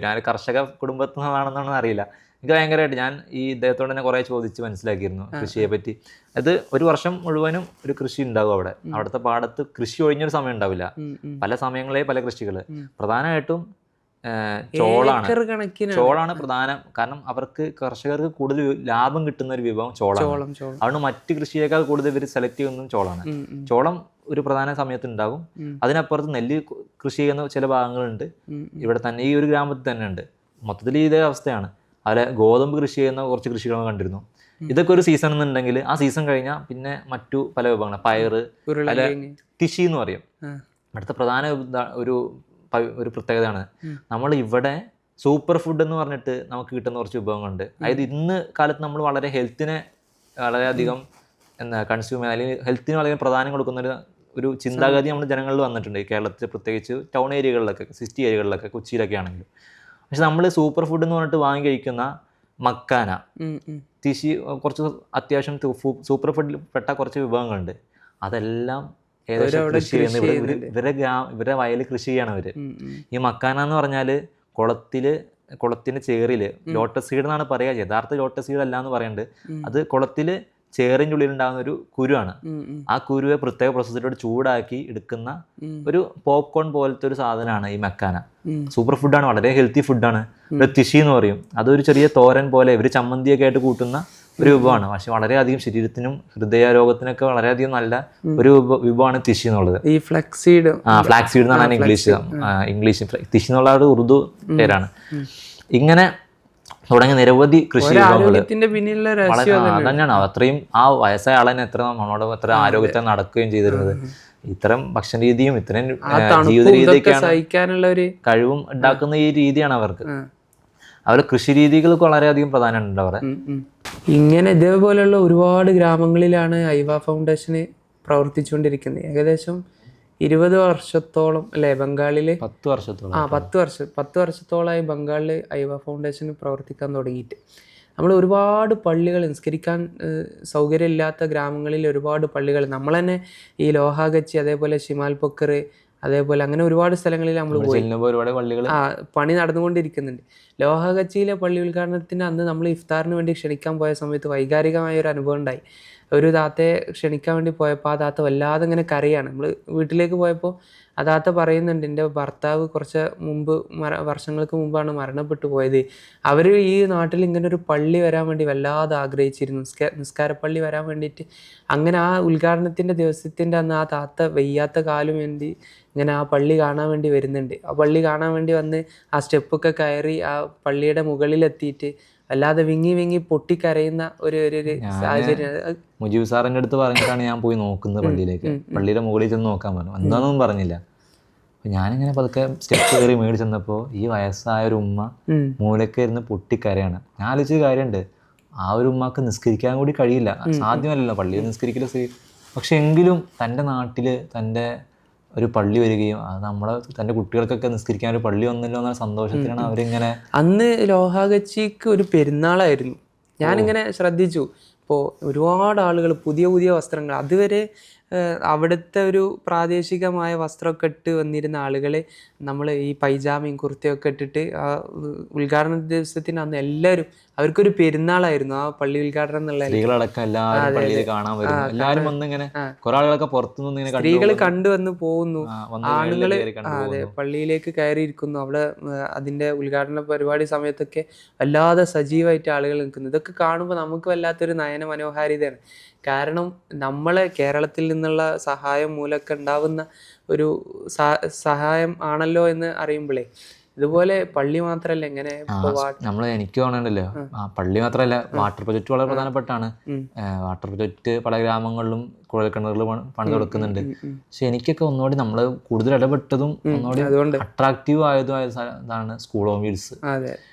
ഞാൻ കർഷക കുടുംബത്തിൽ നിന്നാണെന്നാണെന്ന് അറിയില്ല. എനിക്ക് ഭയങ്കരമായിട്ട് ഞാൻ ഈ ഇദ്ദേഹത്തോട് തന്നെ കുറേ ചോദിച്ച് മനസ്സിലാക്കിയിരുന്നു കൃഷിയെ പറ്റി. അത് ഒരു വർഷം മുഴുവനും ഒരു കൃഷി ഉണ്ടാവും അവിടെ. അവിടുത്തെ പാടത്ത് കൃഷി ഒഴിഞ്ഞൊരു സമയം ഉണ്ടാവില്ല. പല സമയങ്ങളെ പല കൃഷികൾ. പ്രധാനമായിട്ടും ചോളാണ് പ്രധാനം. കാരണം അവർക്ക് കർഷകർക്ക് കൂടുതൽ ലാഭം കിട്ടുന്ന ഒരു വിഭവം ചോളം. അതുകൊണ്ട് മറ്റ് കൃഷിയേക്കാൾ കൂടുതൽ ഇവർ സെലക്ട് ചെയ്യുന്നതും ചോളാണ്. ചോളം ഒരു പ്രധാന സമയത്ത് ഉണ്ടാകും. അതിനപ്പുറത്ത് നെല്ല് കൃഷി ചെയ്യുന്ന ചില ഭാഗങ്ങളുണ്ട് ഇവിടെ തന്നെ, ഈ ഒരു ഗ്രാമത്തിൽ തന്നെ ഉണ്ട്. മൊത്തത്തിൽ ഇതേ അവസ്ഥയാണ്. അതിലെ ഗോതമ്പ് കൃഷി ചെയ്യുന്ന കുറച്ച് കൃഷികൾ കണ്ടിരുന്നു. ഇതൊക്കെ ഒരു സീസൺ എന്നുണ്ടെങ്കിൽ ആ സീസൺ കഴിഞ്ഞാൽ പിന്നെ മറ്റു പല വിഭവങ്ങൾ, പയറ്, അല്ല തിഷി എന്ന് പറയും. ഇവിടുത്തെ പ്രധാന ഒരു പ്രത്യേകതയാണ്, നമ്മൾ ഇവിടെ സൂപ്പർ ഫുഡ് എന്ന് പറഞ്ഞിട്ട് നമുക്ക് കിട്ടുന്ന കുറച്ച് വിഭവങ്ങളുണ്ട്. അതായത് ഇന്ന് കാലത്ത് നമ്മൾ വളരെ ഹെൽത്തിനെ വളരെയധികം കൺസ്യൂം അല്ലെങ്കിൽ ഹെൽത്തിന് വളരെ പ്രാധാന്യം കൊടുക്കുന്ന ഒരു ചിന്താഗതി നമ്മുടെ ജനങ്ങളിൽ വന്നിട്ടുണ്ട്. കേരളത്തിൽ പ്രത്യേകിച്ച് ടൗൺ ഏരിയകളിലൊക്കെ, സിറ്റി ഏരിയകളിലൊക്കെ, കൊച്ചിയിലൊക്കെ ആണെങ്കിലും. പക്ഷെ നമ്മൾ സൂപ്പർ ഫുഡ് എന്ന് പറഞ്ഞിട്ട് വാങ്ങി കഴിക്കുന്ന മക്കാന, തിശി, കുറച്ച് അത്യാവശ്യം സൂപ്പർ ഫുഡിൽ പെട്ട കുറച്ച് വിഭവങ്ങളുണ്ട്. അതെല്ലാം ഏകദേശം കൃഷി ചെയ്യുന്ന ഇവരുടെ വയലിൽ കൃഷി ചെയ്യണം അവര്. ഈ മക്കാന എന്ന് പറഞ്ഞാൽ കുളത്തിന്റെ ചേറില് ലോട്ടസ് സീഡ് എന്നാണ് പറയുക. യഥാർത്ഥ ലോട്ടസ് സീഡ് അല്ല എന്ന് പറയുന്നുണ്ട്. അത് കുളത്തില് ചേറിൻ്റെ ഉള്ളിൽ ഉണ്ടാകുന്ന ഒരു കുരുവാണ്. ആ കുരുവെ പ്രത്യേക പ്രോസസ്സിലൂടെ ചൂടാക്കി എടുക്കുന്ന ഒരു പോപ്കോൺ പോലത്തെ ഒരു സാധനമാണ് ഈ മക്കാന. സൂപ്പർ ഫുഡാണ്, വളരെ ഹെൽത്തി ഫുഡാണ്. തിഷി എന്ന് പറയും. അതൊരു ചെറിയ തോരൻ പോലെ ഇവർ ചമ്മന്തിയൊക്കെ ആയിട്ട് കൂട്ടുന്ന ഒരു വിഭവമാണ്. പക്ഷെ വളരെയധികം ശരീരത്തിനും ഹൃദയരോഗത്തിനൊക്കെ വളരെയധികം നല്ല ഒരു വിഭവമാണ് തിഷി എന്നുള്ളത്. ഈ ഫ്ലാക്സീഡ് ഫ്ലാക്സീഡ് എന്നാണ് ഇംഗ്ലീഷ് തിഷി എന്നുള്ള ഒരു ഉറുദു പേരാണ്. ഇങ്ങനെ തുടങ്ങിയ നിരവധി കൃഷി വിഭവങ്ങൾ അതന്നെയാണ്. അത്രയും ആ വയസ്സായ ആളെന്നെ എത്ര ആരോഗ്യത്തെ നടക്കുകയും ചെയ്തിരുന്നത്. ഇത്തരം ഭക്ഷണ രീതിയും ഇത്തരം ജീവിത രീതിയൊക്കെയാണ് കഴിവും ഉണ്ടാക്കുന്ന ഈ രീതിയാണ് അവർക്ക്. അവരുടെ കൃഷി രീതികൾക്ക് വളരെയധികം പ്രാധാന്യമുണ്ട് അവിടെ. ഇങ്ങനെ ഇതേപോലെയുള്ള ഒരുപാട് ഗ്രാമങ്ങളിലാണ് ഐവ ഫൗണ്ടേഷന് പ്രവർത്തിച്ചുകൊണ്ടിരിക്കുന്നത്. ഏകദേശം 20 വർഷത്തോളം അല്ലേ ബംഗാളില്? 10 വർഷത്തോളമായി ബംഗാളിൽ ഐവ ഫൗണ്ടേഷന് പ്രവർത്തിക്കാൻ തുടങ്ങിയിട്ട്. നമ്മൾ ഒരുപാട് പള്ളികൾ, നിസ്കരിക്കാൻ സൗകര്യമില്ലാത്ത ഗ്രാമങ്ങളിൽ ഒരുപാട് പള്ളികൾ നമ്മൾ തന്നെ ഈ ലോഹാഗച്ചി, അതേപോലെ ഷിമാൽ പൊക്കർ, അതേപോലെ അങ്ങനെ ഒരുപാട് സ്ഥലങ്ങളിൽ നമ്മൾ പോയി പണി നടന്നുകൊണ്ടിരിക്കുന്നുണ്ട്. ലോഹാഗച്ചിയിലെ പള്ളി ഉദ്ഘാടനത്തിന് അന്ന് നമ്മൾ ഇഫ്താറിന് വേണ്ടി ക്ഷണിക്കാൻ പോയ സമയത്ത് വൈകാരികമായ ഒരു അനുഭവം ഉണ്ടായി. ഒരു താത്തയെ ക്ഷണിക്കാൻ വേണ്ടി പോയപ്പോൾ ആ താത്ത വല്ലാതെ ഇങ്ങനെ കരയാണ്. നമ്മൾ വീട്ടിലേക്ക് പോയപ്പോൾ ആ താത്ത പറയുന്നുണ്ട്, എൻ്റെ ഭർത്താവ് കുറച്ച് മുമ്പ് വർഷങ്ങൾക്ക് മുമ്പാണ് മരണപ്പെട്ടു പോയത്. അവർ ഈ നാട്ടിൽ ഇങ്ങനെ ഒരു പള്ളി വരാൻ വേണ്ടി വല്ലാതെ ആഗ്രഹിച്ചിരുന്നു, നിസ്കാരപ്പള്ളി വരാൻ വേണ്ടിയിട്ട്. അങ്ങനെ ആ ഉദ്ഘാടനത്തിൻ്റെ ദിവസത്തിൻ്റെ അന്ന് ആ താത്ത വെയ്യാത്ത കാലും വേണ്ടി ഇങ്ങനെ ആ പള്ളി കാണാൻ വേണ്ടി വരുന്നുണ്ട്. ആ പള്ളി കാണാൻ വേണ്ടി വന്ന് ആ സ്റ്റെപ്പൊക്കെ കയറി ആ പള്ളിയുടെ മുകളിലെത്തിയിട്ട് അല്ലാതെ വിങ്ങി പൊട്ടിക്കരയുന്ന ഒരു സാഹചര്യം. മുജീബ് സാറിൻ്റെ അടുത്ത് പറഞ്ഞിട്ടാണ് ഞാൻ പോയി നോക്കുന്നത് പള്ളിയിലേക്ക്. പള്ളിയുടെ മുകളിൽ ചെന്ന് നോക്കാൻ പറഞ്ഞു. എന്താണെന്നും പറഞ്ഞില്ല. അപ്പം ഞാനിങ്ങനെ പതുക്കെ സ്റ്റെപ്പ് കയറി മേടി ചെന്നപ്പോൾ ഈ വയസ്സായ ഒരു ഉമ്മ മൂലക്ക് ഇരുന്ന് പൊട്ടിക്കരയാണ്. ഞാൻ ആലോചിച്ച കാര്യമുണ്ട്, ആ ഒരു ഉമ്മക്ക് നിസ്കരിക്കാൻ കൂടി കഴിയില്ല, സാധ്യമല്ലല്ലോ പള്ളിയിൽ നിസ്കരിക്കൽ സ്ത്രീ. പക്ഷെ എങ്കിലും തൻ്റെ നാട്ടിൽ തൻ്റെ ഒരു പള്ളി വരികയും അത് തൻ്റെ കുട്ടികൾക്കൊക്കെ നിസ്കരിക്കാൻ ഒരു പള്ളി വന്നല്ലോ എന്ന സന്തോഷത്തിലാണ് അവരിങ്ങനെ. അന്ന് ലോഹാഗച്ചിക്ക് ഒരു പെരുന്നാളായിരുന്നു. ഞാനിങ്ങനെ ശ്രദ്ധിച്ചു. ഇപ്പോൾ ഒരുപാട് ആളുകൾ പുതിയ വസ്ത്രങ്ങൾ, അതുവരെ അവിടുത്തെ ഒരു പ്രാദേശികമായ വസ്ത്രമൊക്കെ ഇട്ട് വന്നിരുന്ന ആളുകൾ നമ്മൾ ഈ പൈജാമയും കുർത്തയൊക്കെ ഇട്ടിട്ട് ആ ഉദ്ഘാടന ദിവസത്തിന് അന്ന് എല്ലാവരും അവർക്കൊരു പെരുന്നാളായിരുന്നു ആ പള്ളി ഉദ്ഘാടനം എന്നുള്ള. സ്ത്രീകൾ കണ്ടുവന്ന് പോകുന്നു, ആണുങ്ങള് അതെ പള്ളിയിലേക്ക് കയറിയിരിക്കുന്നു. അവിടെ അതിന്റെ ഉദ്ഘാടന പരിപാടി സമയത്തൊക്കെ വല്ലാതെ സജീവമായിട്ട് ആളുകൾ നിൽക്കുന്നു. ഇതൊക്കെ കാണുമ്പോൾ നമുക്ക് വല്ലാത്തൊരു നയന മനോഹാരിതയാണ്. കാരണം നമ്മളെ കേരളത്തിൽ നിന്നുള്ള സഹായം മൂലമൊക്കെ ഉണ്ടാവുന്ന ഒരു സഹായം ആണല്ലോ എന്ന് അറിയുമ്പോഴേ, ഇതുപോലെ പള്ളി മാത്രല്ല ഇങ്ങനെ എനിക്ക് തോന്നണ്ടല്ലോ, പള്ളി മാത്രമല്ല വാട്ടർ പ്രൊജക്ട് വളരെ പ്രധാനപ്പെട്ടാണ്. വാട്ടർ പ്രൊജക്ട് പല ഗ്രാമങ്ങളിലും കുഴൽക്കിണറുകൾ പണിത് കൊടുക്കുന്നുണ്ട്. പക്ഷെ എനിക്കൊക്കെ ഒന്നുകൂടി നമ്മൾ കൂടുതൽ ഇടപെട്ടതും ഒന്നുകൂടി അട്രാക്റ്റീവ് ആയതാണ് സ്കൂൾ ഓൺ വീൽസ്.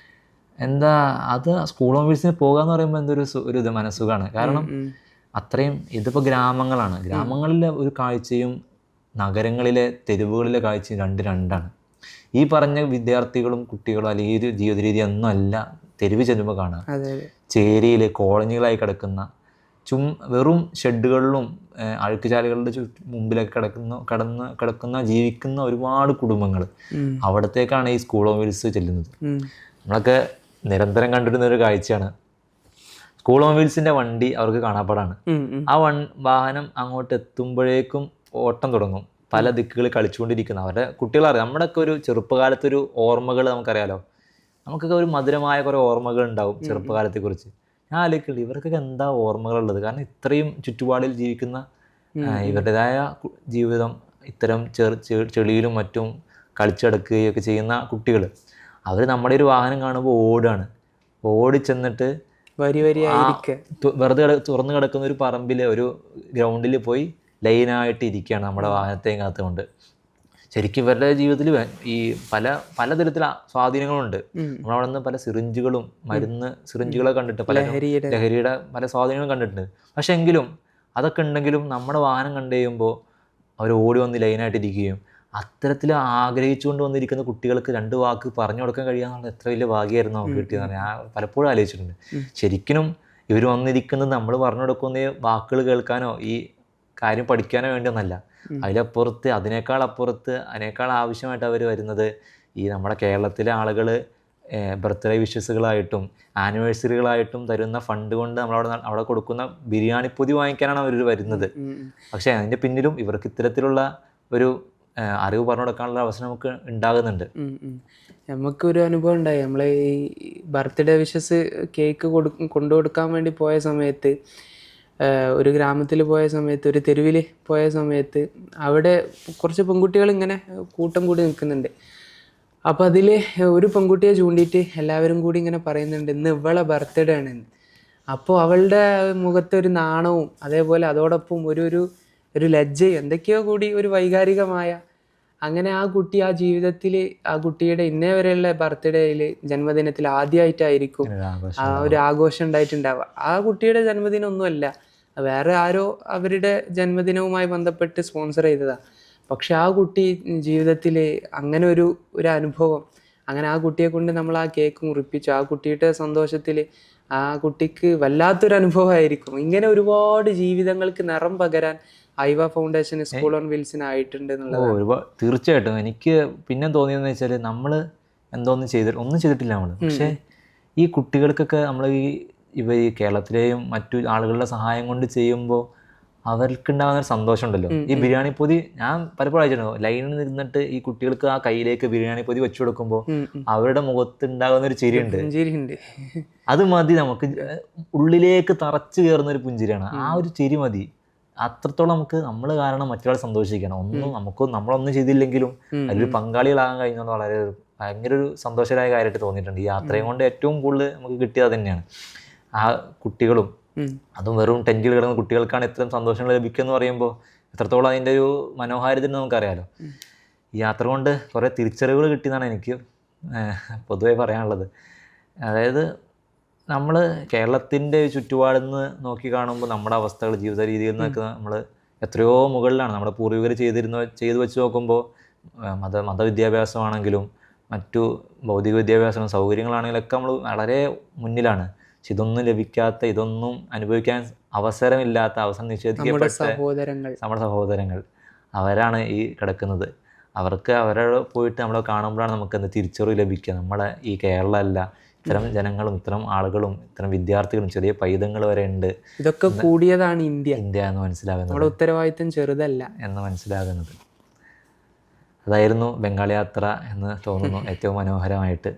എന്താ അത് സ്കൂൾ ഓൺ വീൽസിന് പോകാന്ന് പറയുമ്പോൾ എന്തൊരു മനസ്സുഖമാണ്. കാരണം അത്രയും ഇതിപ്പോൾ ഗ്രാമങ്ങളാണ്, ഗ്രാമങ്ങളിലെ ഒരു കാഴ്ചയും നഗരങ്ങളിലെ തെരുവുകളിലെ കാഴ്ചയും രണ്ടാണ്. ഈ പറഞ്ഞ വിദ്യാർത്ഥികളും കുട്ടികളും അല്ലെങ്കിൽ ഈ ഒരു ജീവിത രീതി ഒന്നും അല്ല തെരുവ് ചെല്ലുമ്പോൾ കാണാം. ചേരിയിൽ കോളനികളായി കിടക്കുന്ന വെറും ഷെഡുകളിലും അഴുക്കുചാലുകളുടെ മുമ്പിലൊക്കെ കിടക്കുന്ന ജീവിക്കുന്ന ഒരുപാട് കുടുംബങ്ങൾ. അവിടത്തേക്കാണ് ഈ സ്കൂൾ ഓൺ വീൽസ് ചെല്ലുന്നത്. നമ്മളൊക്കെ നിരന്തരം കണ്ടിരുന്ന ഒരു കാഴ്ചയാണ്. സ്കൂൾ ഓൺ വീൽസിന്റെ വണ്ടി അവർക്ക് കാണാപ്പാടാണ്. ആ വാഹനം അങ്ങോട്ട് എത്തുമ്പോഴേക്കും ഓട്ടം തുടങ്ങും. പല ദിക്കുകളിൽ കളിച്ചുകൊണ്ടിരിക്കുന്ന അവരുടെ കുട്ടികളറിയാം. നമ്മുടെയൊക്കെ ഒരു ചെറുപ്പകാലത്തൊരു ഓർമ്മകൾ നമുക്കറിയാലോ, നമുക്കൊക്കെ ഒരു മധുരമായ കുറേ ഓർമ്മകൾ ഉണ്ടാവും ചെറുപ്പകാലത്തെക്കുറിച്ച്. ഞാൻ ആലോചിക്കുന്നുണ്ട് ഇവർക്കൊക്കെ എന്താ ഓർമ്മകളുള്ളത്. കാരണം ഇത്രയും ചുറ്റുപാടിൽ ജീവിക്കുന്ന ഇവരുടേതായ ജീവിതം ഇത്തരം ചെളിയിലും മറ്റും കളിച്ചടക്കുകയൊക്കെ ചെയ്യുന്ന കുട്ടികൾ, അവർ നമ്മുടെ ഒരു വാഹനം കാണുമ്പോൾ ഓടിച്ചെന്നിട്ട് വെറുതെ തുറന്നു കിടക്കുന്ന ഒരു പറമ്പിൽ ഒരു ഗ്രൗണ്ടിൽ പോയി ലൈനായിട്ട് ഇരിക്കുകയാണ് നമ്മുടെ വാഹനത്തെയും കാത്തുകൊണ്ട്. ശരിക്കും ഇവരുടെ ജീവിതത്തിൽ ഈ പലതരത്തിലുള്ള സ്വാധീനങ്ങളുണ്ട്. നമ്മളവിടെ നിന്ന് പല സിറിഞ്ചുകളെ കണ്ടിട്ട് പല ലഹരിയുടെ പല സ്വാധീനങ്ങളും കണ്ടിട്ടുണ്ട്. പക്ഷെ എങ്കിലും അതൊക്കെ ഉണ്ടെങ്കിലും നമ്മുടെ വാഹനം കണ്ടു കഴിയുമ്പോൾ അവർ ഓടി വന്ന് ലൈനായിട്ടിരിക്കുകയും അത്തരത്തിൽ ആഗ്രഹിച്ചുകൊണ്ട് വന്നിരിക്കുന്ന കുട്ടികൾക്ക് 2 വാക്ക് പറഞ്ഞു കൊടുക്കാൻ കഴിയാന്നുള്ളത് എത്ര വലിയ ഭാഗ്യമായിരുന്നു നമുക്ക് കിട്ടിയെന്ന് ഞാൻ പലപ്പോഴും ആലോചിച്ചിട്ടുണ്ട്. ശരിക്കും ഇവർ വന്നിരിക്കുന്നത് നമ്മൾ പറഞ്ഞു കൊടുക്കുന്ന വാക്കുകൾ കേൾക്കാനോ ഈ കാര്യം പഠിക്കാനോ വേണ്ടിയൊന്നല്ല. അതിനേക്കാൾ ആവശ്യമായിട്ട് അവർ വരുന്നത് ഈ നമ്മുടെ കേരളത്തിലെ ആളുകൾ ബർത്ത്ഡേ വിഷസുകളായിട്ടും ആനിവേഴ്സറികളായിട്ടും തരുന്ന ഫണ്ട് കൊണ്ട് അവിടെ കൊടുക്കുന്ന ബിരിയാണി പൊതി വാങ്ങിക്കാനാണ് അവർ വരുന്നത്. പക്ഷേ അതിൻ്റെ പിന്നിലും ഇവർക്ക് ഇത്തരത്തിലുള്ള ഒരു അറിവ് പറഞ്ഞു കൊടുക്കാനുള്ള അവസരം നമുക്ക് ഉണ്ടാകുന്നുണ്ട്. നമുക്കൊരു അനുഭവം ഉണ്ടായി. നമ്മളെ ഈ ബർത്ത്ഡേ വിഷസ് കേക്ക് കൊണ്ടു കൊടുക്കാൻ വേണ്ടി പോയ സമയത്ത്, ഒരു ഗ്രാമത്തിൽ പോയ സമയത്ത്, ഒരു തെരുവിൽ പോയ സമയത്ത് അവിടെ കുറച്ച് പെൺകുട്ടികൾ ഇങ്ങനെ കൂട്ടം കൂടി നിൽക്കുന്നുണ്ട്. അപ്പോൾ അതിൽ ഒരു പെൺകുട്ടിയെ ചൂണ്ടിയിട്ട് എല്ലാവരും കൂടി ഇങ്ങനെ പറയുന്നുണ്ട്, ഇന്ന് ഇവളെ ബർത്ത്ഡേ ആണെന്ന്. അപ്പോൾ അവളുടെ മുഖത്തൊരു നാണവും അതേപോലെ അതോടൊപ്പം ഒരു ലജ്ജയും എന്തൊക്കെയോ കൂടി ഒരു വൈകാരികമായ, അങ്ങനെ ആ കുട്ടി ആ ജീവിതത്തിൽ ആ കുട്ടിയുടെ ഇന്നേ വരെയുള്ള ബർത്ത്ഡേയിൽ ജന്മദിനത്തിൽ ആദ്യമായിട്ടായിരിക്കും ആ ഒരു ആഘോഷം ഉണ്ടായിട്ടുണ്ടാവുക. ആ കുട്ടിയുടെ ജന്മദിനമൊന്നുമല്ല, വേറെ ആരോ അവരുടെ ജന്മദിനവുമായി ബന്ധപ്പെട്ട് സ്പോൺസർ ചെയ്തതാണ്. പക്ഷെ ആ കുട്ടി ജീവിതത്തിൽ അങ്ങനെ ഒരു അനുഭവം, അങ്ങനെ ആ കുട്ടിയെ കൊണ്ട് നമ്മൾ ആ കേക്ക് മുറിപ്പിച്ചു. ആ കുട്ടിയുടെ സന്തോഷത്തിൽ ആ കുട്ടിക്ക് വല്ലാത്തൊരു അനുഭവമായിരിക്കും. ഇങ്ങനെ ഒരുപാട് ജീവിതങ്ങൾക്ക് നിറം പകരാൻ ഐവ ഫൗണ്ടേഷൻ സ്കൂൾ ഓൺ വീൽസിന് ആയിട്ടുണ്ട് എന്നുള്ളത്. തീർച്ചയായിട്ടും. എനിക്ക് പിന്നെ തോന്നിയതെന്ന് വെച്ചാൽ നമ്മൾ ഒന്നും ചെയ്തിട്ടില്ല നമ്മൾ. പക്ഷേ ഈ കുട്ടികൾക്കൊക്കെ നമ്മൾ ഈ കേരളത്തിലെയും മറ്റു ആളുകളുടെ സഹായം കൊണ്ട് ചെയ്യുമ്പോൾ അവർക്കുണ്ടാകുന്ന ഒരു സന്തോഷം ഉണ്ടല്ലോ. ഈ ബിരിയാണി പൊതി ഞാൻ പലപ്പോഴും അയച്ചിട്ടുണ്ടോ, ലൈനിൽ നിന്നിട്ട് ഈ കുട്ടികൾക്ക് ആ കയ്യിലേക്ക് ബിരിയാണി പൊതി വെച്ചു കൊടുക്കുമ്പോൾ അവരുടെ മുഖത്ത് ഉണ്ടാകുന്ന ഒരു ചിരിയുണ്ട്. അത് മതി നമുക്ക്, ഉള്ളിലേക്ക് തറച്ചു കയറുന്ന ഒരു പുഞ്ചിരിയാണ്. ആ ഒരു ചിരി മതി. അത്രത്തോളം നമുക്ക് നമ്മൾ കാരണം മറ്റൊരാൾ സന്തോഷിക്കണം. നമ്മളൊന്നും ചെയ്തില്ലെങ്കിലും അതിലൊരു പങ്കാളികളാകാൻ കഴിഞ്ഞത് ഭയങ്കര ഒരു സന്തോഷകരമായ കാര്യമായിട്ട് തോന്നിയിട്ടുണ്ട്. ഈ യാത്രയും കൊണ്ട് ഏറ്റവും കൂടുതൽ നമുക്ക് കിട്ടിയത് തന്നെയാണ്. ആ കുട്ടികളും, അതും വെറും ടെൻറ്റിൽ കിടന്ന കുട്ടികൾക്കാണ് ഇത്രയും സന്തോഷങ്ങൾ ലഭിക്കുക എന്ന് പറയുമ്പോൾ എത്രത്തോളം അതിൻ്റെ ഒരു മനോഹാരിത നമുക്കറിയാലോ. ഈ യാത്ര കൊണ്ട് കുറേ തിരിച്ചറിവുകൾ കിട്ടിയെന്നാണ് എനിക്ക് പൊതുവെ പറയാനുള്ളത്. അതായത് നമ്മൾ കേരളത്തിൻ്റെ ചുറ്റുപാടിൽ നിന്ന് നോക്കി കാണുമ്പോൾ നമ്മുടെ അവസ്ഥകൾ, ജീവിത രീതിയിൽ നിന്നൊക്കെ നമ്മൾ എത്രയോ മുകളിലാണ്. നമ്മുടെ പൂർവികർ ചെയ്തു വെച്ച് നോക്കുമ്പോൾ മതവിദ്യാഭ്യാസമാണെങ്കിലും മറ്റു ഭൗതിക വിദ്യാഭ്യാസം, സൗകര്യങ്ങളാണെങ്കിലും ഒക്കെ നമ്മൾ വളരെ മുന്നിലാണ്. പക്ഷെ ഇതൊന്നും ലഭിക്കാത്ത, ഇതൊന്നും അനുഭവിക്കാൻ അവസരമില്ലാത്ത, അവസരം നിഷേധിക്കപ്പെട്ട നമ്മുടെ സഹോദരങ്ങൾ അവരാണ് ഈ കിടക്കുന്നത്. അവരോട് പോയിട്ട് നമ്മൾ കാണുമ്പോഴാണ് നമുക്ക് എന്ത് തിരിച്ചറിവ് ലഭിക്കുക. നമ്മളെ ഈ കേരളമല്ല, ഇത്തരം ജനങ്ങളും ഇത്തരം ആളുകളും ഇത്തരം വിദ്യാർത്ഥികളും ചെറിയ പൈതങ്ങൾ വരെ ഉണ്ട്. ഇതൊക്കെ കൂടിയതാണ് ഇന്ത്യ എന്ന് മനസ്സിലാകുന്നത്. നമ്മുടെ ഉത്തരവാദിത്തം ചെറുതല്ല എന്ന് മനസ്സിലാകുന്നത്. അതായിരുന്നു ബംഗാൾ യാത്ര എന്ന് തോന്നുന്നു. ഏറ്റവും മനോഹരമായിട്ട്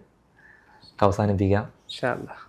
അവസാനിപ്പിക്കാം. ഇൻഷാ അല്ലാഹ്.